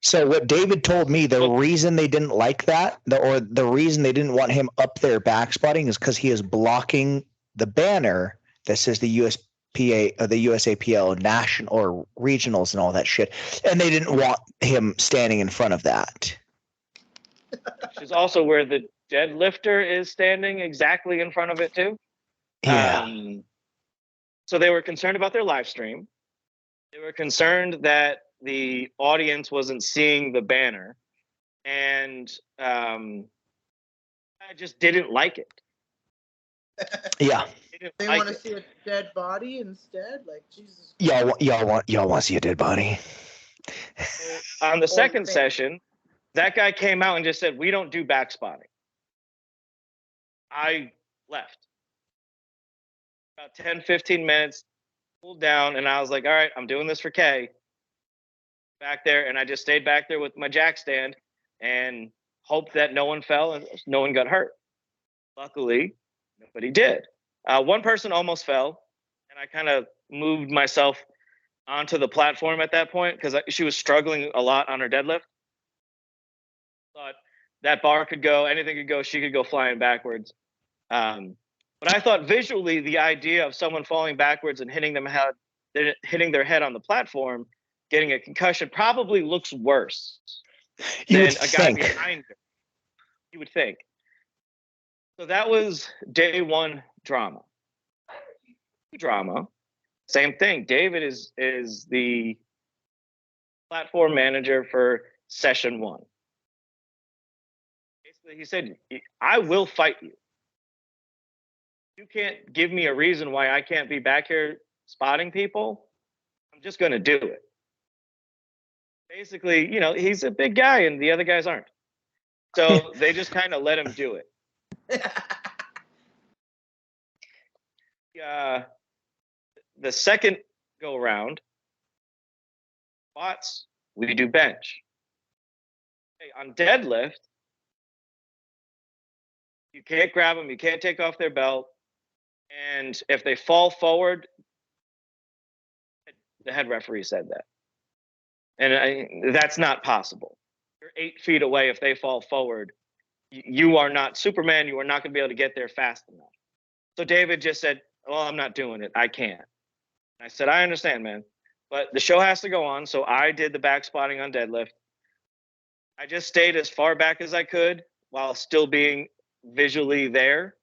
[SPEAKER 2] So what David told me, the reason they didn't like that, or the reason they didn't want him up there back spotting is because he is blocking the banner that says the USPA or the USAPL national or regionals and all that shit. And they didn't want him standing in front of that.
[SPEAKER 3] Which is also where the deadlifter is standing exactly in front of it too.
[SPEAKER 2] Yeah.
[SPEAKER 3] So they were concerned about their live stream. They were concerned that the audience wasn't seeing the banner, and I just didn't like it.
[SPEAKER 2] Yeah.
[SPEAKER 1] They
[SPEAKER 3] Like
[SPEAKER 1] want to
[SPEAKER 3] it.
[SPEAKER 1] see a dead body instead? Like, Jesus.
[SPEAKER 2] Y'all want to see a dead body?
[SPEAKER 3] So on the second session, that guy came out and just said, "We don't do backspotting." I left. About 10, 15 minutes, cooled down, and I was like, all right, I'm doing this for Kay. Back there, and I just stayed back there with my jack stand and hoped that no one fell and no one got hurt. Luckily, nobody did. One person almost fell, and I kind of moved myself onto the platform at that point because she was struggling a lot on her deadlift. Thought that bar could go, anything could go, she could go flying backwards. But I thought visually the idea of someone falling backwards and hitting their head on the platform, getting a concussion, probably looks worse than a guy behind her. You would think. So that was day one drama. Same thing. David is the platform manager for session one. Basically, he said, "I will fight you. You can't give me a reason why I can't be back here spotting people. I'm just going to do it." Basically, he's a big guy and the other guys aren't. So they just kind of let him do it. The second go around, spots, we do bench. Okay, on deadlift, you can't grab them, you can't take off their belt. And if they fall forward, the head referee said that. And that's not possible. You're 8 feet away. If they fall forward, you are not Superman. You are not going to be able to get there fast enough. So David just said, "Well, I'm not doing it. I can't." And I said, "I understand, man. But the show has to go on." So I did the back spotting on deadlift. I just stayed as far back as I could while still being visually there,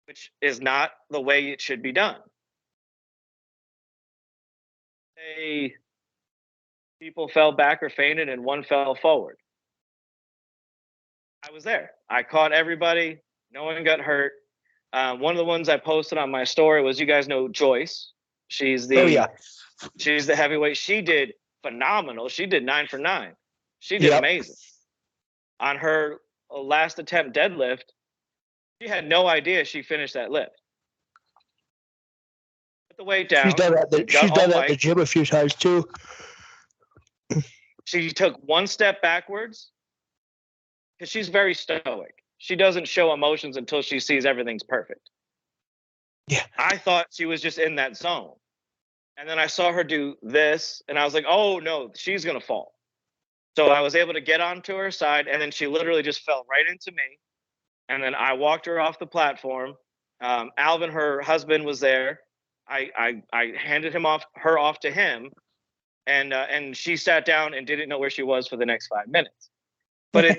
[SPEAKER 3] which is not the way it should be done. People fell back or fainted and one fell forward. I was there. I caught everybody. No one got hurt. One of the ones I posted on my story was, you guys know Joyce. She's the she's the heavyweight. She did phenomenal. She did 9 for 9. She did amazing. On her last attempt deadlift, she had no idea she finished that lift. Put the weight down. She's done that at the gym a few times too. She took one step backwards because she's very stoic. She doesn't show emotions until she sees everything's perfect.
[SPEAKER 2] Yeah.
[SPEAKER 3] I thought she was just in that zone. And then I saw her do this, and I was like, oh, no, she's going to fall. So I was able to get onto her side, and then she literally just fell right into me. And then I walked her off the platform. Alvin, her husband, was there. I handed her off to him. And she sat down and didn't know where she was for the next 5 minutes. But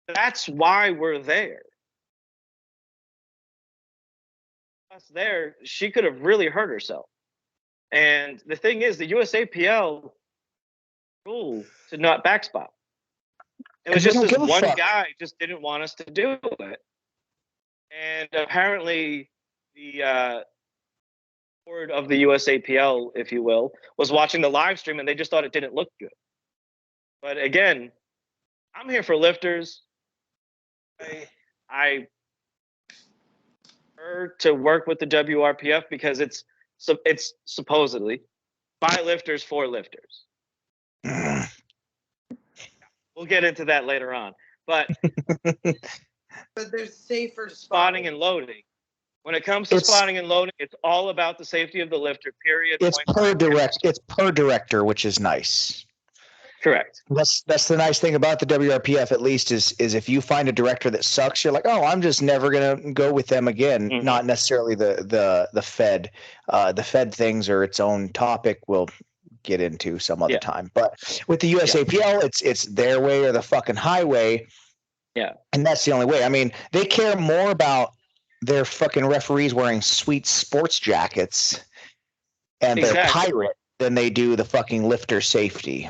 [SPEAKER 3] that's why we're there. Us there, she could have really hurt herself. And the thing is, the USAPL rule to not backspot. It was just this one guy just didn't want us to do it. And apparently the board of the USAPL, if you will, was watching the live stream and they just thought it didn't look good. But again, I'm here for lifters. I prefer to work with the WRPF because it's supposedly by lifters for lifters. We'll get into that later on. But
[SPEAKER 1] there's safer
[SPEAKER 3] spotting and loading. When it comes to spotting and loading, it's all about the safety of the lifter, period.
[SPEAKER 2] It's per director, which is nice.
[SPEAKER 3] Correct.
[SPEAKER 2] That's the nice thing about the WRPF, at least, is if you find a director that sucks, you're like, oh, I'm just never gonna go with them again. Mm-hmm. Not necessarily the Fed. The Fed things are its own topic. We'll get into some other time. But with the USAPL, it's their way or the fucking highway.
[SPEAKER 3] Yeah.
[SPEAKER 2] And that's the only way. I mean, they care more about their fucking referees wearing sweet sports jackets and they're
[SPEAKER 3] Exactly.
[SPEAKER 2] pirate than they do the fucking lifter safety.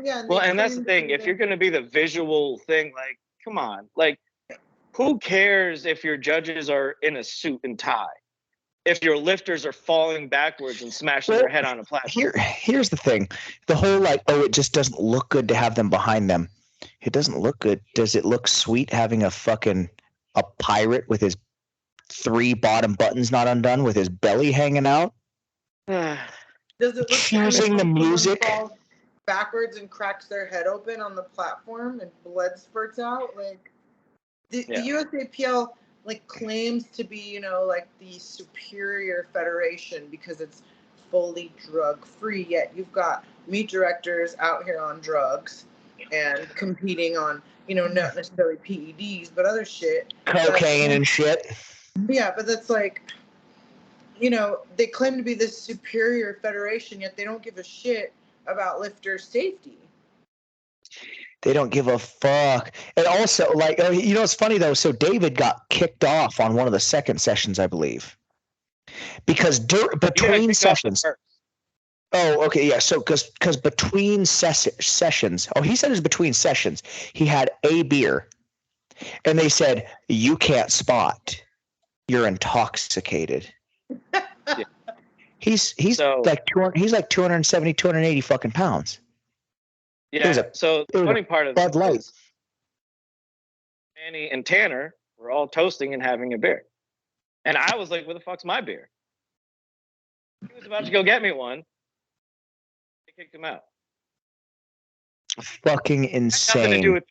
[SPEAKER 1] Yeah,
[SPEAKER 3] Well, and that's the
[SPEAKER 1] claim
[SPEAKER 3] thing.
[SPEAKER 1] to
[SPEAKER 3] If you're going to be the visual thing, like, come on, like, who cares if your judges are in a suit and tie? If your lifters are falling backwards and smashing their head on a platform.
[SPEAKER 2] Here's the thing. The whole like, oh, it just doesn't look good to have them behind them. It doesn't look good. Does it look sweet having a pirate with his 3 bottom buttons not undone with his belly hanging out?
[SPEAKER 1] Does it look
[SPEAKER 2] Choosing the
[SPEAKER 1] when
[SPEAKER 2] music
[SPEAKER 1] falls backwards and cracks their head open on the platform and blood spurts out? Like the USAPL like claims to be, you know, like the superior federation because it's fully drug free, yet you've got meat directors out here on drugs and competing on, you know, not necessarily PEDs but other shit,
[SPEAKER 2] cocaine and shit.
[SPEAKER 1] Yeah, but that's like, you know, they claim to be this superior federation, yet they don't give a shit about lifter safety.
[SPEAKER 2] They don't give a fuck. And also, like, you know, it's funny though. So David got kicked off on one of the second sessions, I believe, because between sessions. Oh, okay, yeah. So because between sessions, oh, he said it was between sessions. He had a beer, and they said you can't spot. You're intoxicated.
[SPEAKER 3] Yeah.
[SPEAKER 2] He's like 270, 280 fucking pounds.
[SPEAKER 3] Yeah. So the funny part of Bud Light is Annie and Tanner were all toasting and having a beer. And I was like, where the fuck's my beer? He was about to go get me one. They kicked him out.
[SPEAKER 2] Fucking insane.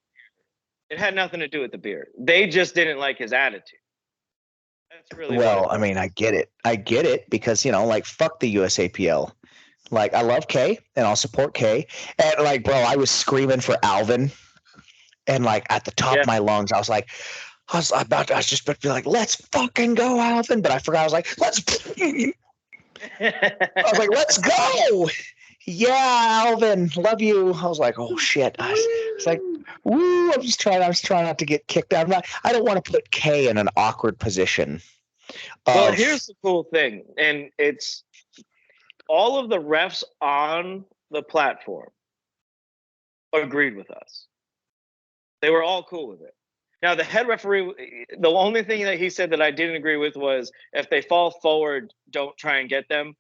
[SPEAKER 3] It had nothing to do with the beer. They just didn't like his attitude. That's really
[SPEAKER 2] well, I mean, I get it because, you know, like, fuck the USAPL. Like, I love Kay and I'll support Kay. And like, bro, I was screaming for Alvin, and like at the top of my lungs, I was just about to be like, let's fucking go, Alvin. But I forgot. I was like, let's go. Yeah, Alvin, love you. I was like, oh shit. It's like, woo. I'm just trying not to get kicked out. I don't want to put Kay in an awkward position.
[SPEAKER 3] Well, here's the cool thing, and it's all of the refs on the platform agreed with us. They were all cool with it. Now, the head referee, the only thing that he said that I didn't agree with was if they fall forward, don't try and get them,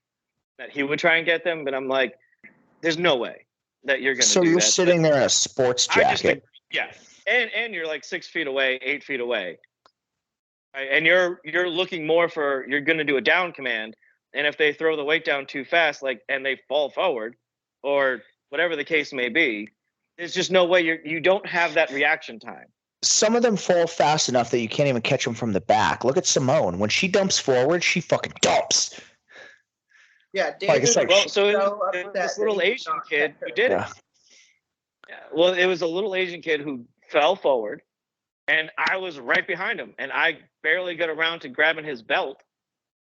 [SPEAKER 3] that he would try and get them. But I'm like, there's no way that you're going to do that.
[SPEAKER 2] So you're sitting there in a sports jacket.
[SPEAKER 3] Yeah. And you're like 6 feet away, 8 feet away. Right? And you're looking more for, you're going to do a down command. And if they throw the weight down too fast, like, and they fall forward or whatever the case may be, there's just no way you don't have that reaction time.
[SPEAKER 2] Some of them fall fast enough that you can't even catch them from the back. Look at Simone. When she dumps forward, she fucking dumps.
[SPEAKER 1] Yeah, David,
[SPEAKER 3] this little Asian kid who did it. Yeah, well, it was a little Asian kid who fell forward, and I was right behind him, and I barely got around to grabbing his belt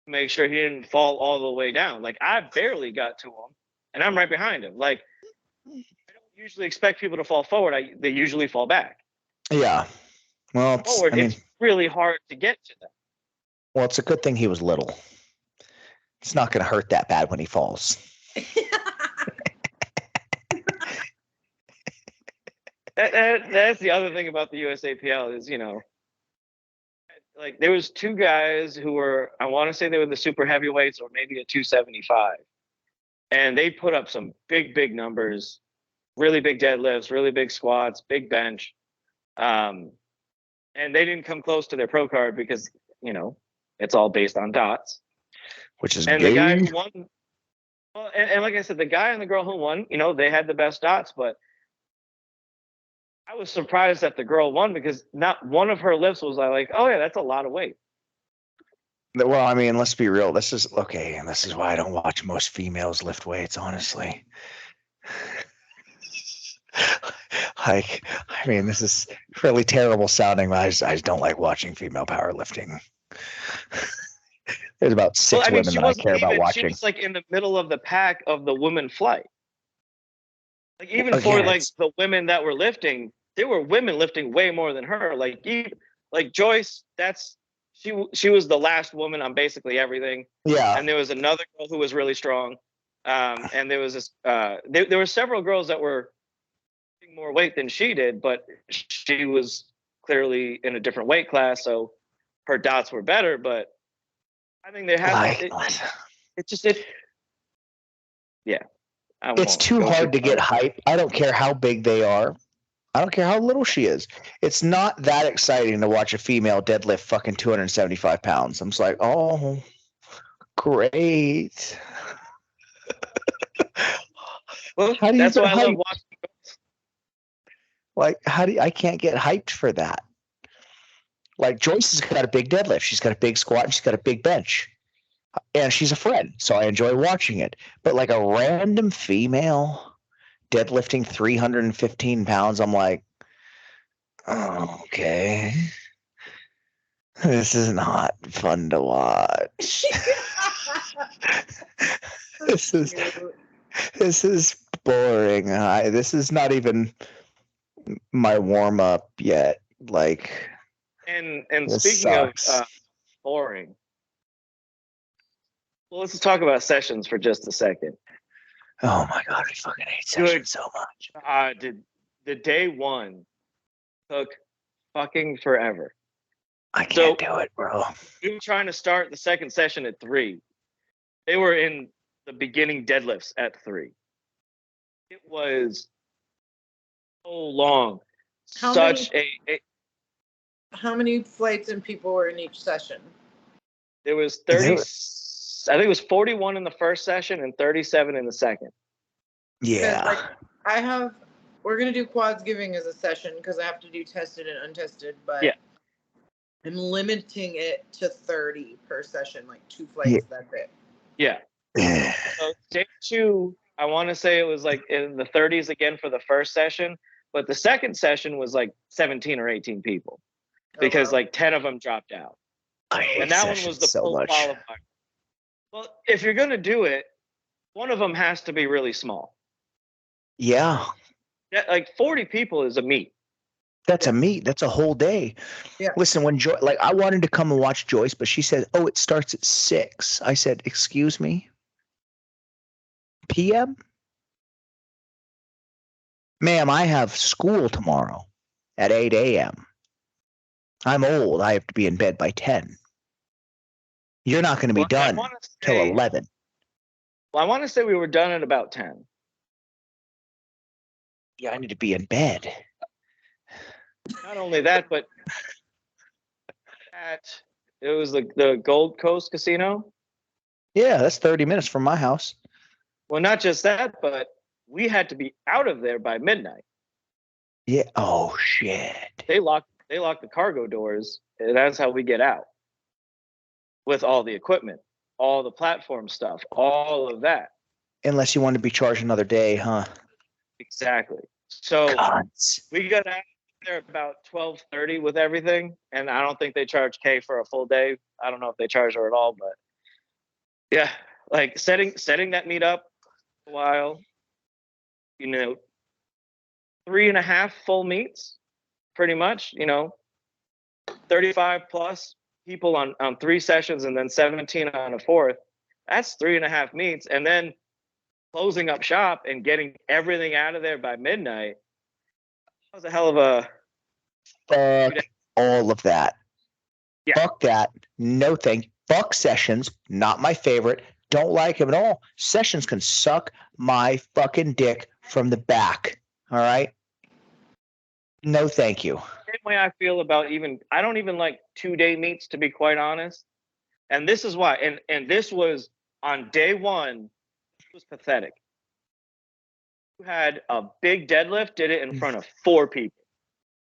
[SPEAKER 3] to make sure he didn't fall all the way down. Like, I barely got to him, and I'm right behind him. Like, I don't usually expect people to fall forward. They usually fall back.
[SPEAKER 2] Yeah. Well,
[SPEAKER 3] it's really hard to get to them.
[SPEAKER 2] Well, it's a good thing he was little. It's not going to hurt that bad when he falls.
[SPEAKER 3] That's the other thing about the USAPL is, you know, like there was 2 guys who were, I want to say they were the super heavyweights or maybe a 275. And they put up some big numbers, really big deadlifts, really big squats, big bench. And they didn't come close to their pro card because, you know, it's all based on dots.
[SPEAKER 2] Which is
[SPEAKER 3] the guy who won. Well, and like I said, the guy and the girl who won, you know, they had the best dots, but I was surprised that the girl won because not one of her lifts was like, oh yeah, that's a lot of weight.
[SPEAKER 2] Well, I mean, let's be real. This is okay, and this is why I don't watch most females lift weights, honestly. Like, I mean, this is really terrible sounding, but I just don't like watching female powerlifting. There's about 6 women that I care about watching.
[SPEAKER 3] She was like in the middle of the pack of the women flight. Like even for like the women that were lifting, there were women lifting way more than her. Like Joyce, she was the last woman on basically everything.
[SPEAKER 2] Yeah.
[SPEAKER 3] And there was another girl who was really strong. And there was this. There were several girls that were more weight than she did, but she was clearly in a different weight class, so her dots were better. But I think they had yeah.
[SPEAKER 2] It's too hard to get hype. I don't care how big they are. I don't care how little she is. It's not that exciting to watch a female deadlift fucking 275 pounds. I'm just like, oh, great.
[SPEAKER 3] Well,
[SPEAKER 2] how do you
[SPEAKER 3] that's why I love
[SPEAKER 2] hyped?
[SPEAKER 3] watching.
[SPEAKER 2] Like, I can't get hyped for that. Like, Joyce has got a big deadlift. She's got a big squat and she's got a big bench. And she's a friend, so I enjoy watching it. But like a random female deadlifting 315 pounds, I'm like, oh, okay. This is not fun to watch. This is boring. This is not even my warm up yet. Like,
[SPEAKER 3] and speaking
[SPEAKER 2] sucks.
[SPEAKER 3] of boring, well, let's talk about sessions for just a second.
[SPEAKER 2] Oh my god, I fucking hate sessions so much.
[SPEAKER 3] The day one took fucking forever.
[SPEAKER 2] I can't do it, bro.
[SPEAKER 3] We were trying to start the second session at 3. They were in the beginning deadlifts at 3. It was so long.
[SPEAKER 1] How many flights and people were in each session?
[SPEAKER 3] There was 30. I think it was 41 in the first session and 37 in the second.
[SPEAKER 2] Yeah.
[SPEAKER 1] Like, we're gonna do quads giving as a session because I have to do tested and untested, but
[SPEAKER 3] yeah.
[SPEAKER 1] I'm limiting it to 30 per session, like 2 flights. That's it.
[SPEAKER 3] Yeah. So day 2, I want to say it was like in the 30s again for the first session, but the second session was like 17 or 18 people because like 10 of them dropped out. And that one was the full qualifier. Well, if you're gonna do it, one of them has to be really small.
[SPEAKER 2] Yeah.
[SPEAKER 3] Like 40 people is a meet.
[SPEAKER 2] That's a meet. That's a whole day.
[SPEAKER 1] Yeah.
[SPEAKER 2] Listen, when I wanted to come and watch Joyce, but she said, "Oh, it starts at 6." I said, "Excuse me, PM, ma'am, I have school tomorrow at 8 a.m. I'm old. I have to be in bed by 10. You're not going to be done till 11."
[SPEAKER 3] Well, I want to say we were done at about 10.
[SPEAKER 2] Yeah, I need to be in bed.
[SPEAKER 3] Not only that, but it was the Gold Coast Casino.
[SPEAKER 2] Yeah, that's 30 minutes from my house.
[SPEAKER 3] Well, not just that, but we had to be out of there by midnight.
[SPEAKER 2] Yeah. Oh shit.
[SPEAKER 3] They locked the cargo doors, and that's how we get out. With all the equipment, all the platform stuff, all of that.
[SPEAKER 2] Unless you want to be charged another day, huh?
[SPEAKER 3] Exactly. So
[SPEAKER 2] Gods.
[SPEAKER 3] We got out there about 12:30 with everything, and I don't think they charge Kay for a full day. I don't know if they charge her at all, but yeah, like setting that meet up a while, 3.5 full meets, pretty much, 35 plus people on 3 sessions and then 17 on a 4th. That's 3.5 meets, and then closing up shop and getting everything out of there by midnight. That was a hell of a.
[SPEAKER 2] Fuck all of that.
[SPEAKER 3] Yeah.
[SPEAKER 2] Fuck that. No thank. Fuck sessions. Not my favorite. Don't like him at all. Sessions can suck my fucking dick from the back. All right. No, thank you.
[SPEAKER 3] Same way I feel about I don't even like 2-day meets, to be quite honest. And this is why. And this was on day 1. It was pathetic. You had a big deadlift, did it in front of 4 people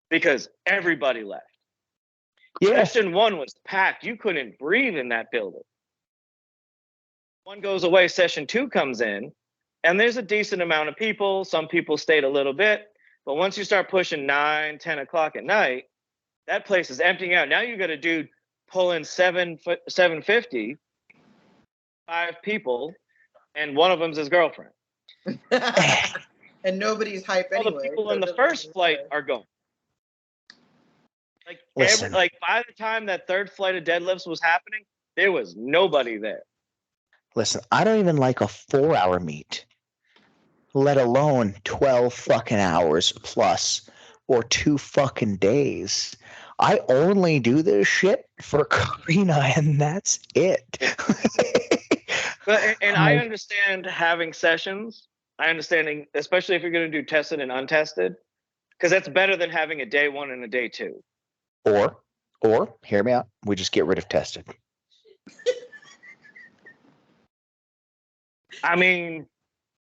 [SPEAKER 3] because everybody left.
[SPEAKER 2] Yeah.
[SPEAKER 3] Session 1 was packed. You couldn't breathe in that building. 1 goes away, session 2 comes in, and there's a decent amount of people. Some people stayed a little bit, but once you start pushing 9, 10 o'clock at night, that place is emptying out. Now you got a dude pulling 750, 5 people, and one of them's his girlfriend.
[SPEAKER 1] And nobody's hype
[SPEAKER 3] All
[SPEAKER 1] anyway.
[SPEAKER 3] the people in the first flight are gone. Like
[SPEAKER 2] Listen.
[SPEAKER 3] like by the time that third flight of deadlifts was happening, there was nobody there.
[SPEAKER 2] Listen, I don't even like a 4-hour meet, let alone 12 fucking hours plus or 2 fucking days. I only do this shit for Karina, and that's it.
[SPEAKER 3] But and I understand having sessions. I understand, especially if you're going to do tested and untested, because that's better than having a day 1 and a day 2.
[SPEAKER 2] Or hear me out. We just get rid of tested.
[SPEAKER 3] I mean,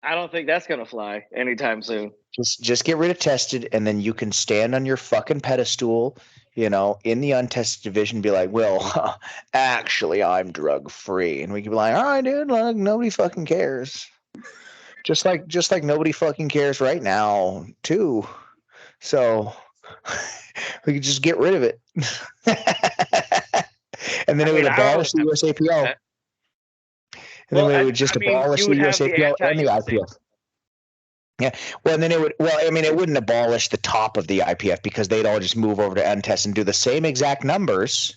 [SPEAKER 3] I don't think that's going to fly anytime soon.
[SPEAKER 2] Just get rid of tested, and then you can stand on your fucking pedestal, in the untested division, be like, well, actually, I'm drug free, and we can be like, all right, dude, like, nobody fucking cares. Just like nobody fucking cares right now, too. So we could just get rid of it, and then it would abolish the USAPL. And then we would just abolish the USAPL and the IPF. Yeah. Well, and then it wouldn't abolish the top of the IPF because they'd all just move over to untest and do the same exact numbers.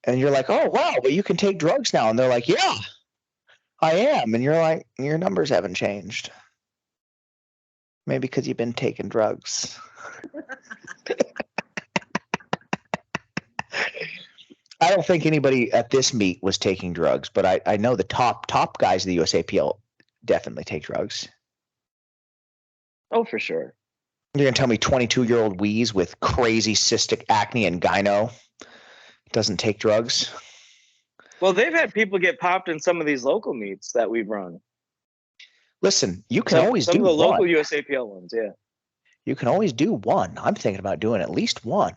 [SPEAKER 2] And you're like, oh, wow, but you can take drugs now. And they're like, yeah, I am. And you're like, your numbers haven't changed. Maybe because you've been taking drugs. I don't think anybody at this meet was taking drugs, but I know the top guys of the USAPL definitely take drugs.
[SPEAKER 3] Oh, for sure.
[SPEAKER 2] You're going to tell me 22-year-old Wheeze with crazy cystic acne and gyno doesn't take drugs?
[SPEAKER 3] Well, they've had people get popped in some of these local meets that we've run.
[SPEAKER 2] Listen, you can always do
[SPEAKER 3] some of the
[SPEAKER 2] one.
[SPEAKER 3] local USAPL ones, yeah.
[SPEAKER 2] You can always do one. I'm thinking about doing at least one.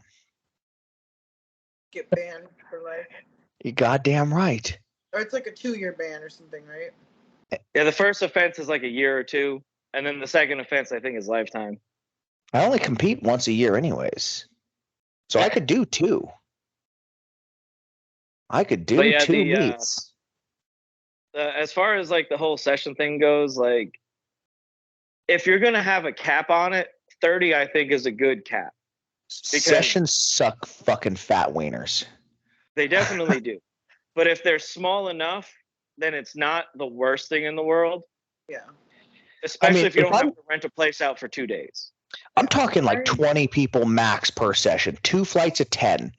[SPEAKER 1] Get banned for life.
[SPEAKER 2] You goddamn right.
[SPEAKER 1] Or it's like a 2-year ban or something, right?
[SPEAKER 3] Yeah, the first offense is like a year or 2, and then the second offense, I think, is lifetime.
[SPEAKER 2] I only compete once a year anyways. So I could do 2. I could do 2 meets.
[SPEAKER 3] As far as like the whole session thing goes, like if you're going to have a cap on it, 30, I think, is a good cap.
[SPEAKER 2] Sessions suck fucking fat wieners.
[SPEAKER 3] They definitely do. But if they're small enough, then it's not the worst thing in the world.
[SPEAKER 1] Yeah.
[SPEAKER 3] Especially if you don't have to rent a place out for 2 days.
[SPEAKER 2] I'm talking like 20 people max per session, 2 flights of 10.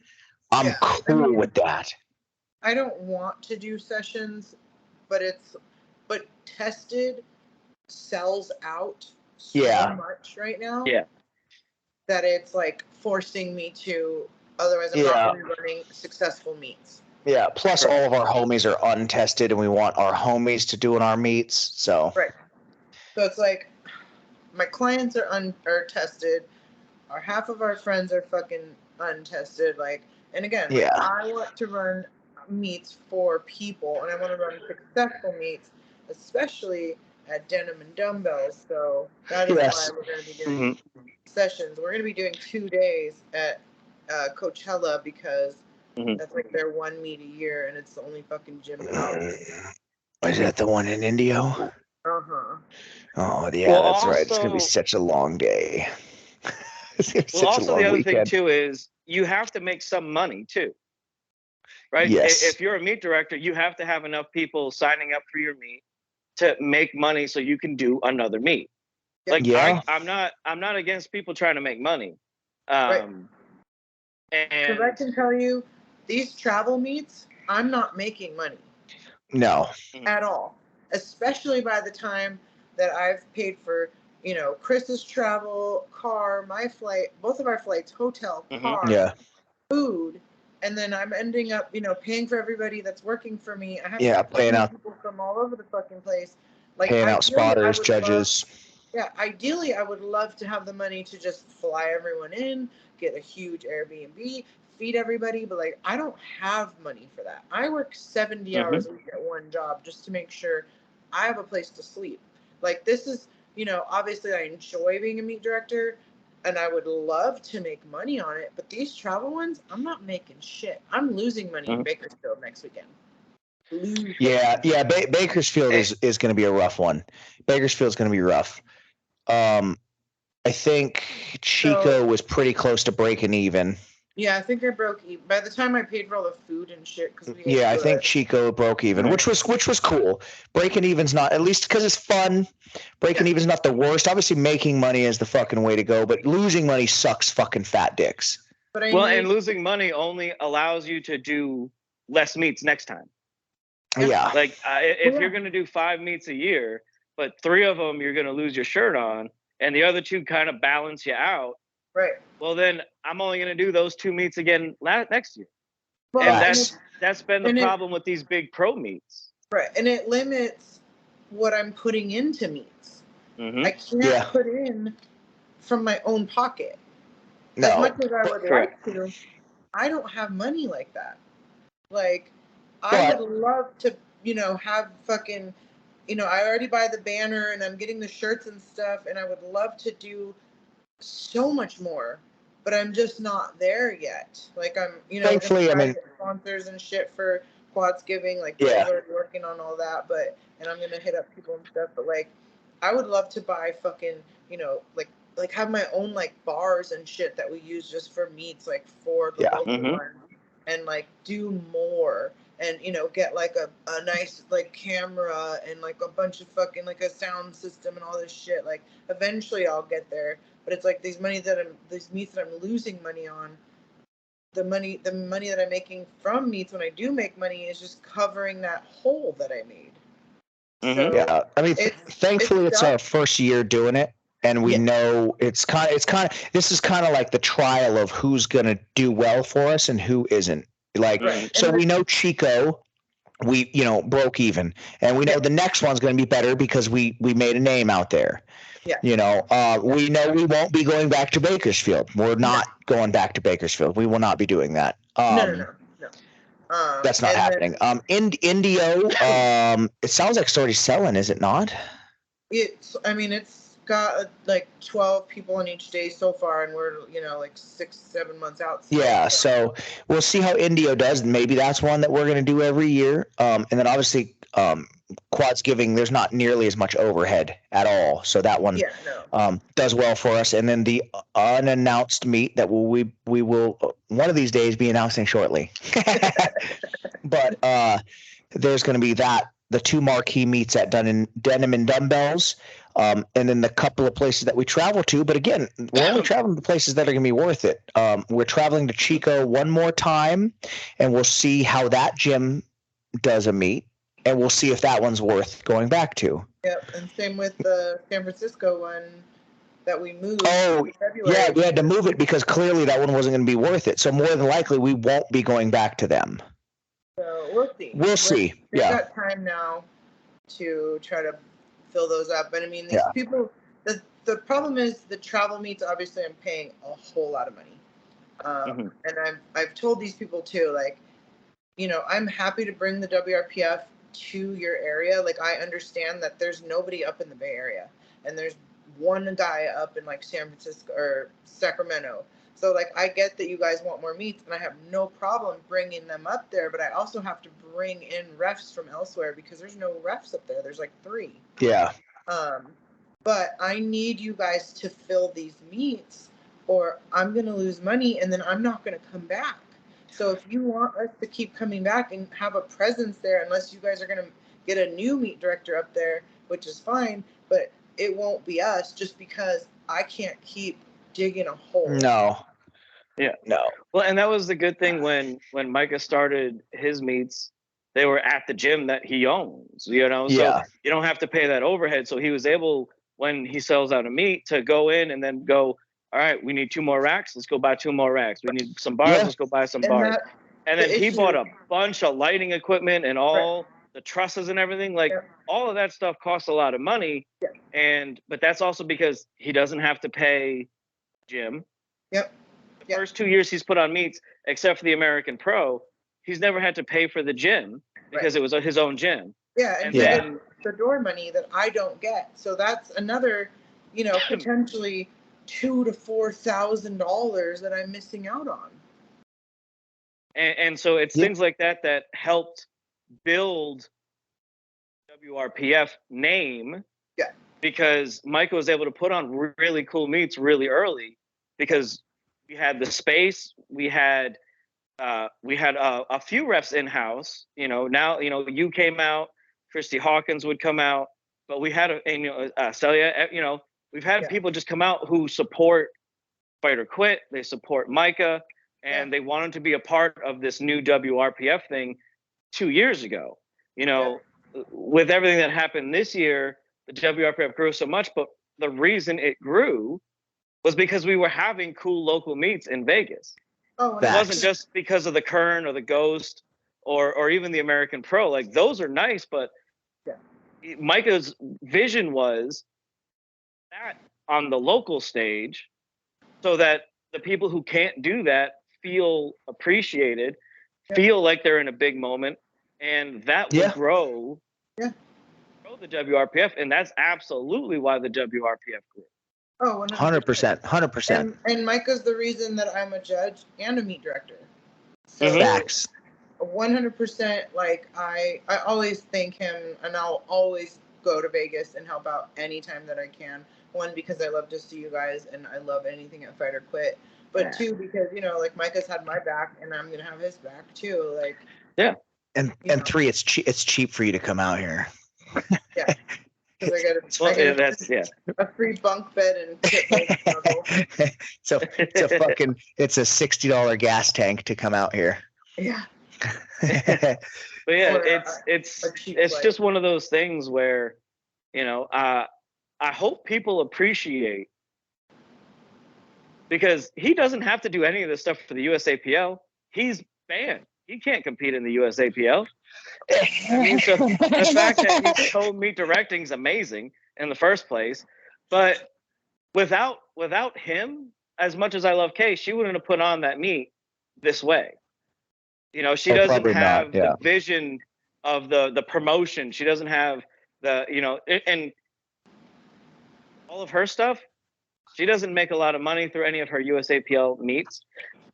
[SPEAKER 2] I'm cool with that.
[SPEAKER 1] I don't want to do sessions, but tested sells out so much right now.
[SPEAKER 3] Yeah.
[SPEAKER 1] That it's like forcing me to, otherwise I'm not going to be running successful meets.
[SPEAKER 2] Yeah, plus all of our homies are untested and we want our homies to do in our meets, so.
[SPEAKER 1] Right. So it's like, my clients are tested, or half of our friends are fucking untested, like, and again, I want to run meets for people, and I want to run successful meets, especially at Denim and Dumbbells, so that is why we're going to be doing sessions. We're going to be doing 2 days at Coachella because that's like their one meet a year, and it's the only fucking gym out.
[SPEAKER 2] Is that the one in Indio?
[SPEAKER 1] Uh-huh.
[SPEAKER 2] Oh, yeah, that's right. It's going to be such a long day.
[SPEAKER 3] Well, also the other thing, too, is you have to make some money, too. Right?
[SPEAKER 2] Yes.
[SPEAKER 3] If you're a meet director, you have to have enough people signing up for your meet to make money so you can do another meet. Like, I'm not against people trying to make money.
[SPEAKER 1] Right.
[SPEAKER 3] And
[SPEAKER 1] I can tell you, these travel meets, I'm not making money.
[SPEAKER 2] No.
[SPEAKER 1] At all. Especially by the time that I've paid for, Chris's travel, car, my flight, both of our flights, hotel, car, food, and then I'm ending up, paying for everybody that's working for me. I have to
[SPEAKER 2] paying out
[SPEAKER 1] people from all over the fucking place. Like,
[SPEAKER 2] paying out spotters, judges.
[SPEAKER 1] Ideally, I would love to have the money to just fly everyone in, get a huge Airbnb, feed everybody, but like, I don't have money for that. I work 70 hours a week at one job just to make sure I have a place to sleep. Like, this is, obviously I enjoy being a meet director and I would love to make money on it, but these travel ones, I'm not making shit. I'm losing money in Bakersfield next weekend.
[SPEAKER 2] Bakersfield is going to be a rough one. Bakersfield's going to be rough. I think Chico was pretty close to breaking even.
[SPEAKER 1] Yeah, I think I broke even. By the time I paid for all the food and shit, because we
[SPEAKER 2] Yeah, I think Chico broke even, which was cool. Breaking even's not, at least because it's fun. Breaking even's not the worst. Obviously, making money is the fucking way to go, but losing money sucks fucking fat dicks.
[SPEAKER 1] But
[SPEAKER 3] and losing money only allows you to do less meets next time.
[SPEAKER 2] Yeah.
[SPEAKER 3] Like if you're going to do 5 meets a year, but 3 of them you're going to lose your shirt on, and the other 2 kind of balance you out.
[SPEAKER 1] Right.
[SPEAKER 3] Well, then I'm only going to do those 2 meets again next year.
[SPEAKER 1] Well,
[SPEAKER 3] and that's been the problem with these big pro meets.
[SPEAKER 1] Right, and it limits what I'm putting into meets.
[SPEAKER 3] Mm-hmm.
[SPEAKER 1] I can't put in from my own pocket.
[SPEAKER 2] No.
[SPEAKER 1] As much as I would like to, I don't have money like that. Like, I would love to, have fucking, I already buy the banner and I'm getting the shirts and stuff, and I would love to do so much more, but I'm just not there yet. Like, I'm,
[SPEAKER 2] thankfully,
[SPEAKER 1] sponsors and shit for Quads Giving. Like, we're already working on all that, and I'm gonna hit up people and stuff. But like, I would love to buy fucking, like have my own like bars and shit that we use just for meets, like for the local ones, and like do more. And get like a nice like camera and like a bunch of fucking like a sound system and all this shit. Like eventually I'll get there, but it's like these meets that I'm losing money on. The money that I'm making from meets when I do make money is just covering that hole that I made.
[SPEAKER 2] So yeah, I mean, thankfully it's our first year doing it, and we know this is kind of like the trial of who's gonna do well for us and who isn't. Like, so we know Chico, we broke even, and we know the next one's going to be better because we made a name out there.
[SPEAKER 1] Yeah.
[SPEAKER 2] We know we won't be going back to Bakersfield. We're not going back to Bakersfield. We will not be doing that.
[SPEAKER 1] No.
[SPEAKER 2] That's not happening. Indio, it sounds like it's already selling, is it not?
[SPEAKER 1] It's got like 12 people on each day so far, and we're like 6-7 months out.
[SPEAKER 2] So we'll see how Indio does. Maybe that's one that we're going to do every year. And then obviously Quads Giving, there's not nearly as much overhead at all, so that one does well for us. And then the unannounced meet that we will one of these days be announcing shortly. But there's going to be the 2 marquee meets at Denim and Dumbbells. And then the couple of places that we travel to, but again, we're only traveling to places that are going to be worth it. We're traveling to Chico one more time, and we'll see how that gym does a meet, and we'll see if that one's worth going back to.
[SPEAKER 1] Yep, and same with the San Francisco one that we moved.
[SPEAKER 2] Oh, in February. Yeah, we had to move it because clearly that one wasn't going to be worth it. So more than likely, we won't be going back to them.
[SPEAKER 1] So we'll see.
[SPEAKER 2] We'll see.
[SPEAKER 1] We've got time now to try to fill those up. And I mean, these people, the problem is the travel meets, obviously I'm paying a whole lot of money. And I've told these people too, like, I'm happy to bring the WRPF to your area. Like, I understand that there's nobody up in the Bay Area, and there's one guy up in like San Francisco or Sacramento. So like, I get that you guys want more meets, and I have no problem bringing them up there, but I also have to bring in refs from elsewhere because there's no refs up there. There's like 3.
[SPEAKER 2] Yeah.
[SPEAKER 1] But I need you guys to fill these meets, or I'm going to lose money, and then I'm not going to come back. So if you want us to keep coming back and have a presence there, unless you guys are going to get a new meet director up there, which is fine, but it won't be us just because I can't keep digging a hole.
[SPEAKER 2] No.
[SPEAKER 3] Yeah.
[SPEAKER 2] No.
[SPEAKER 3] Well, and that was the good thing when Micah started his meets, they were at the gym that he owns, So you don't have to pay that overhead. So he was able, when he sells out a meet, to go in and then go, all right, we need 2 more racks. Let's go buy 2 more racks. We need some bars. Let's go buy some bars. And then he bought a bunch of lighting equipment and all the trusses and everything. Like all of that stuff costs a lot of money. But that's also because he doesn't have to pay gym. The first 2 years he's put on meets, except for the American Pro, he's never had to pay for the gym because it was his own gym.
[SPEAKER 1] Yeah, and then the door money that I don't get. So that's another, potentially $2,000 to $4,000 that I'm missing out on.
[SPEAKER 3] And so it's things like that helped build WRPF name. Because Micah was able to put on really cool meets really early because we had the space, we had a few refs in house. Now you came out, Christy Hawkins would come out, but we had Celia. We've had people just come out who support Fight or Quit. They support Micah, and they wanted to be a part of this new WRPF thing 2 years ago. With everything that happened this year, the WRPF grew so much, but the reason it grew was because we were having cool local meets in Vegas.
[SPEAKER 1] Oh,
[SPEAKER 3] it wasn't just because of the Kern or the Ghost or even the American Pro. Like, those are nice, but Micah's vision was that on the local stage, so that the people who can't do that feel appreciated, feel like they're in a big moment, and that will grow the WRPF, and that's absolutely why the WRPF grew.
[SPEAKER 1] Oh,
[SPEAKER 2] 100%.
[SPEAKER 1] And Micah's the reason that I'm a judge and a meet director.
[SPEAKER 2] So facts.
[SPEAKER 1] 100%. Like, I always thank him, and I'll always go to Vegas and help out anytime that I can. One, because I love to see you guys, and I love anything at Fight or Quit. But two, because like Micah's had my back, and I'm gonna have his back too. Like,
[SPEAKER 2] and three, it's cheap for you to come out here.
[SPEAKER 1] Yeah. I get a free bunk bed and
[SPEAKER 2] it's a $60 gas tank to come out here.
[SPEAKER 1] Yeah.
[SPEAKER 3] But it's just one of those things where I hope people appreciate, because he doesn't have to do any of this stuff for the USAPL. He's banned. He can't compete in the USAPL. So the fact that he's told me directing is amazing in the first place, but without him, as much as I love Kay, she wouldn't have put on that meet this way. She doesn't have the vision of the promotion. She doesn't have and all of her stuff. She doesn't make a lot of money through any of her USAPL meets,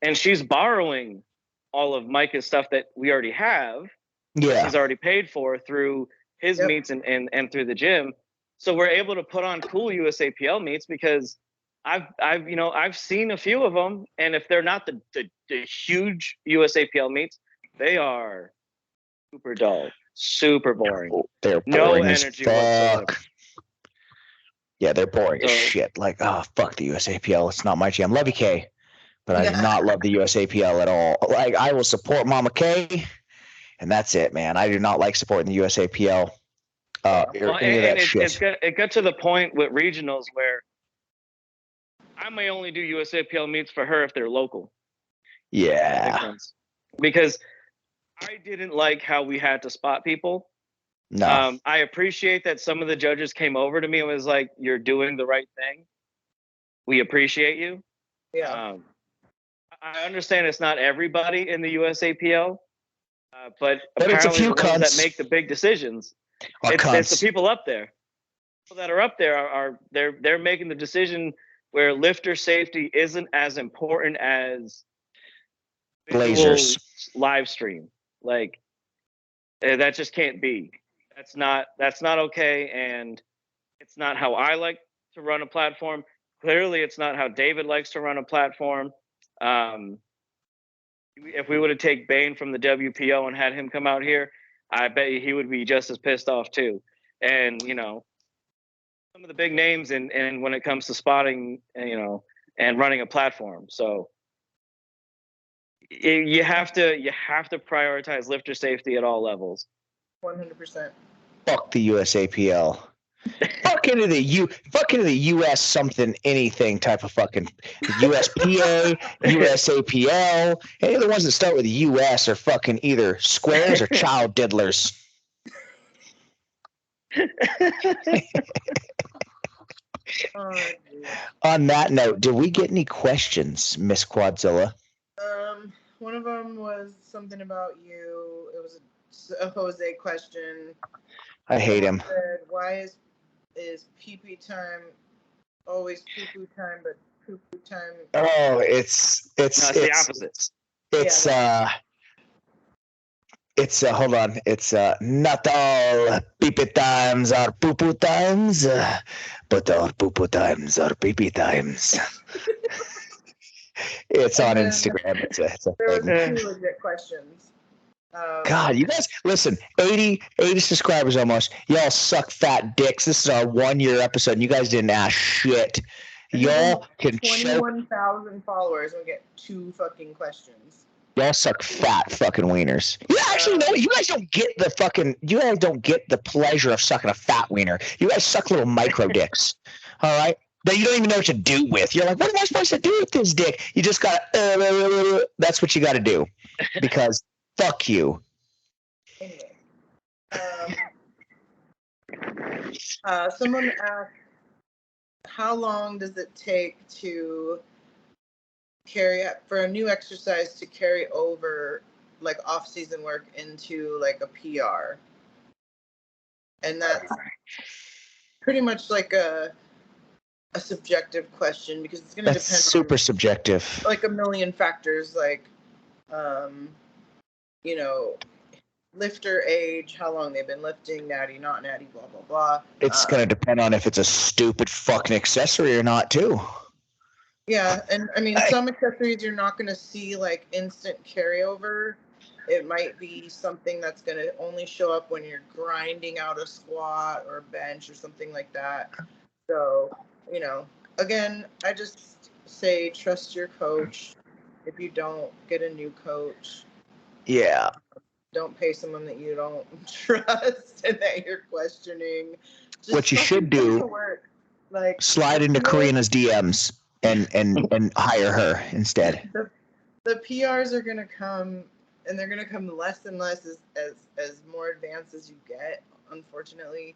[SPEAKER 3] and she's borrowing all of Micah's stuff that we already have. He's already paid for through his meets and through the gym. So we're able to put on cool USAPL meets, because I've seen a few of them, and if they're not the huge USAPL meets, they are super dull, super boring.
[SPEAKER 2] They're boring no energy whatsoever. Yeah, they're boring as shit. Like, oh, fuck the USAPL. It's not my jam. Love you, Kay, but I do not love the USAPL at all. Like, I will support Mama Kay, and that's it, man. I do not like supporting the USAPL.
[SPEAKER 3] It got to the point with regionals where I may only do USAPL meets for her if they're local.
[SPEAKER 2] Yeah.
[SPEAKER 3] Because I didn't like how we had to spot people.
[SPEAKER 2] No.
[SPEAKER 3] I appreciate that some of the judges came over to me and was like, "You're doing the right thing. We appreciate you."
[SPEAKER 1] Yeah.
[SPEAKER 3] I understand it's not everybody in the USAPL, but
[SPEAKER 2] it's a few
[SPEAKER 3] the ones that make the big decisions. It's the people up there. People that are up there are they're making the decision where lifter safety isn't as important as
[SPEAKER 2] Blazers
[SPEAKER 3] live stream. Like, that just can't be. That's not okay, and it's not how I like to run a platform. Clearly, it's not how David likes to run a platform. If we would have taken Bane from the WPO and had him come out here, I bet he would be just as pissed off too. And some of the big names and when it comes to spotting, and running a platform. So you have to prioritize lifter safety at all levels.
[SPEAKER 1] 100%.
[SPEAKER 2] Fuck the USAPL. Fuck into the US something anything type of fucking USPA, USAPL. Any of the ones that start with the US are fucking either squares or child diddlers. On that note, did we get any questions, Miss Quadzilla?
[SPEAKER 1] One of them was something about you. It was a Jose question.
[SPEAKER 2] I hate him.
[SPEAKER 1] Said, why is pee-pee time always poo-poo time, but poo-poo time?
[SPEAKER 2] Oh, it's
[SPEAKER 3] the opposite.
[SPEAKER 2] It's hold on. It's not all pee-pee times are poo-poo times, but all poo-poo times are pee-pee times. It's on
[SPEAKER 1] And then
[SPEAKER 2] Instagram. It's a
[SPEAKER 1] there
[SPEAKER 2] thing.
[SPEAKER 1] was 2 legit questions.
[SPEAKER 2] God, you guys, listen, 80 subscribers almost. Y'all suck fat dicks. This is our 1-year episode, and you guys didn't ask shit.
[SPEAKER 1] and then
[SPEAKER 2] Y'all can choke.
[SPEAKER 1] 21,000 followers and we get 2 fucking questions.
[SPEAKER 2] Y'all suck fat fucking wieners. You actually know you guys don't get the fucking. You guys don't get the pleasure of sucking a fat wiener. You guys suck little micro dicks. All right. That you don't even know what to do with. You're like, what am I supposed to do with this dick? You just got to. That's what you got to do, because fuck you.
[SPEAKER 1] Anyway, someone asked, how long does it take to carry for a new exercise to carry over like off-season work into like a PR? And that's pretty much like a subjective question, because it's going to depend
[SPEAKER 2] super
[SPEAKER 1] on
[SPEAKER 2] subjective.
[SPEAKER 1] like a million factors, like you know, lifter age, how long they've been lifting, natty, not natty, blah blah blah.
[SPEAKER 2] It's going to depend on if it's a stupid fucking accessory or not too.
[SPEAKER 1] Yeah, and I mean, some accessories you're not going to see like instant carryover. It might be something that's going to only show up when you're grinding out a squat or a bench or something like that. So, you know, again, I just say trust your coach. If you don't, get a new coach.
[SPEAKER 2] Yeah.
[SPEAKER 1] Don't pay someone that you don't trust and that you're questioning. Just
[SPEAKER 2] what you should
[SPEAKER 1] put in
[SPEAKER 2] do,
[SPEAKER 1] the work. Like,
[SPEAKER 2] slide into Karina's DMs and hire her instead.
[SPEAKER 1] The PRs are going to come, and they're going to come less and less as more advanced as you get, unfortunately.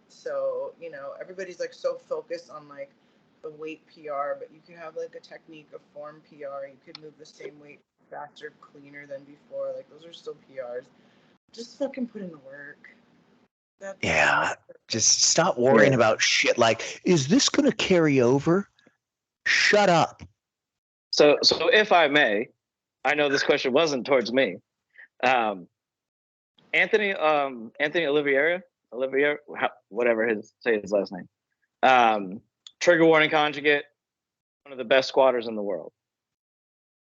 [SPEAKER 1] So, you know, everybody's like so focused on like the weight PR, but you can have like a technique of form PR. You could move the same weight faster, cleaner than before. Like, those are still PRs. Just fucking put in the work.
[SPEAKER 2] Yeah, just stop worrying about shit like, is this going to carry over? Shut up.
[SPEAKER 3] So if I may, I know this question wasn't towards me. Anthony Oliveira, whatever his last name. Trigger warning conjugate, one of the best squatters in the world.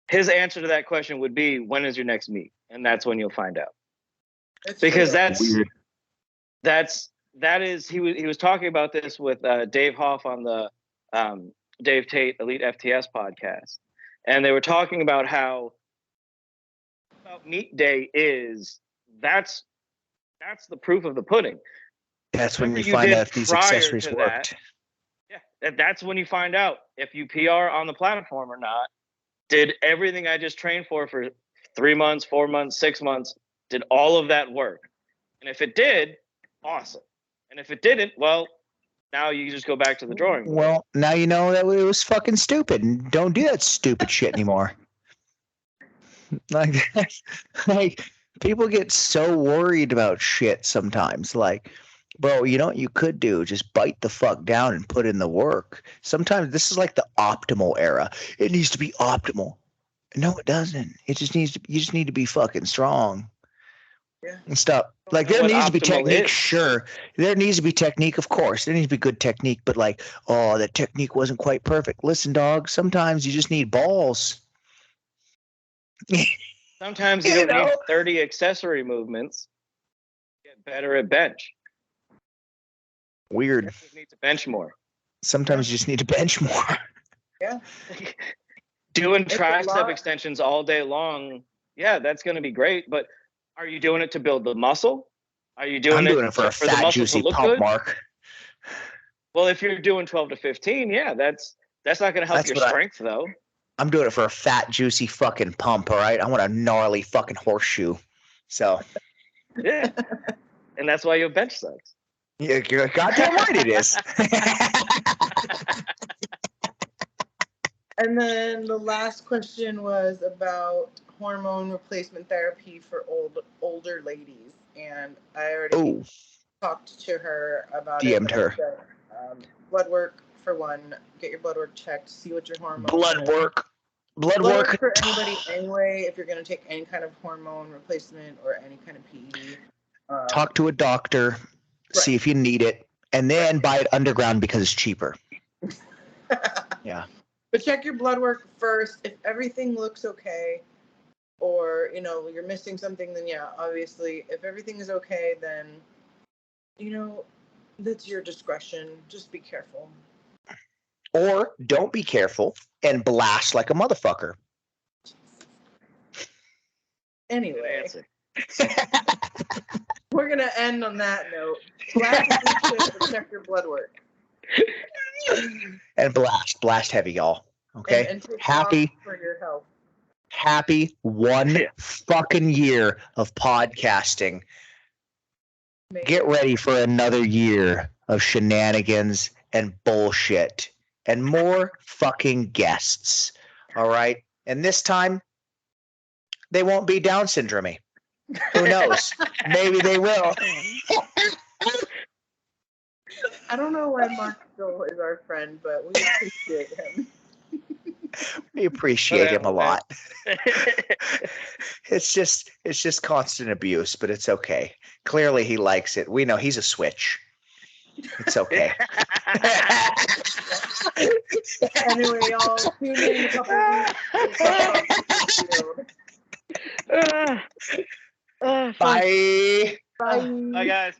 [SPEAKER 3] His answer to that question would be, when is your next meet? And that's when you'll find out. Because he was talking about this with Dave Hoff on the Dave Tate Elite FTS podcast, and they were talking about how meet day is that's the proof of the pudding.
[SPEAKER 2] That's when you find out if these accessories worked.
[SPEAKER 3] That's when you find out if you PR on the platform or not. Did everything I just trained for 3 months, 4 months, 6 months, did all of that work? And if it did, awesome. And if it didn't, well, now you just go back to the drawing board.
[SPEAKER 2] Well, now you know that it was fucking stupid, and don't do that stupid shit anymore. Like people get so worried about shit sometimes. Like, bro, you know what you could do? Just bite the fuck down and put in the work. Sometimes this is like the optimal era. It needs to be optimal. No, it doesn't. It just needs to. You just need to be fucking strong.
[SPEAKER 1] Yeah.
[SPEAKER 2] And stop. Like, there needs to be technique, sure. There needs to be technique, of course. There needs to be good technique, but like, oh, that technique wasn't quite perfect. Listen, dog, sometimes you just need balls.
[SPEAKER 3] Sometimes you don't need 30 accessory movements. Get better at bench.
[SPEAKER 2] Weird.
[SPEAKER 3] You just need to bench more.
[SPEAKER 2] Sometimes you just need to bench more.
[SPEAKER 1] Yeah.
[SPEAKER 3] Doing tricep extensions all day long, yeah, that's going to be great, but are you doing it to build the muscle? Are you doing it
[SPEAKER 2] for a fat, juicy pump,
[SPEAKER 3] good?
[SPEAKER 2] Mark?
[SPEAKER 3] Well, if you're doing 12 to 15, yeah, that's not going to help your strength, though.
[SPEAKER 2] I'm doing it for a fat, juicy fucking pump, all right? I want a gnarly fucking horseshoe. So.
[SPEAKER 3] Yeah. And that's why your bench sucks.
[SPEAKER 2] Yeah, you're goddamn right it is.
[SPEAKER 1] And then the last question was about hormone replacement therapy for older ladies, and I already talked to her about
[SPEAKER 2] DM'd her.
[SPEAKER 1] Blood work for one. Get your blood work checked. See what your hormones.
[SPEAKER 2] Blood work
[SPEAKER 1] for anybody anyway. If you're going to take any kind of hormone replacement or any kind of PED,
[SPEAKER 2] talk to a doctor. See if you need it, and then buy it underground because it's cheaper. Yeah.
[SPEAKER 1] But check your blood work first. If everything looks okay, or you're missing something, then yeah, obviously, if everything is okay, then that's your discretion. Just be careful.
[SPEAKER 2] Or don't be careful and blast like a motherfucker.
[SPEAKER 3] Good
[SPEAKER 1] Anyway,
[SPEAKER 3] answer.
[SPEAKER 1] we're gonna end on that note. Blast shit, but check your blood work.
[SPEAKER 2] And blast heavy, y'all. Okay.
[SPEAKER 1] And take
[SPEAKER 2] Happy
[SPEAKER 1] off for your health.
[SPEAKER 2] Happy one fucking year of podcasting. Get ready for another year of shenanigans and bullshit and more fucking guests. All right. And this time, they won't be Down syndrome. Who knows? Maybe they will.
[SPEAKER 1] I don't know why Mark still is our friend, but we appreciate him.
[SPEAKER 2] We appreciate him a
[SPEAKER 3] Whatever, man.
[SPEAKER 2] lot. It's just constant abuse, but it's okay. Clearly he likes it. We know he's a switch. It's okay.
[SPEAKER 1] Anyway, y'all, tune in in a couple weeks.
[SPEAKER 2] Bye.
[SPEAKER 1] Bye.
[SPEAKER 3] Bye, guys.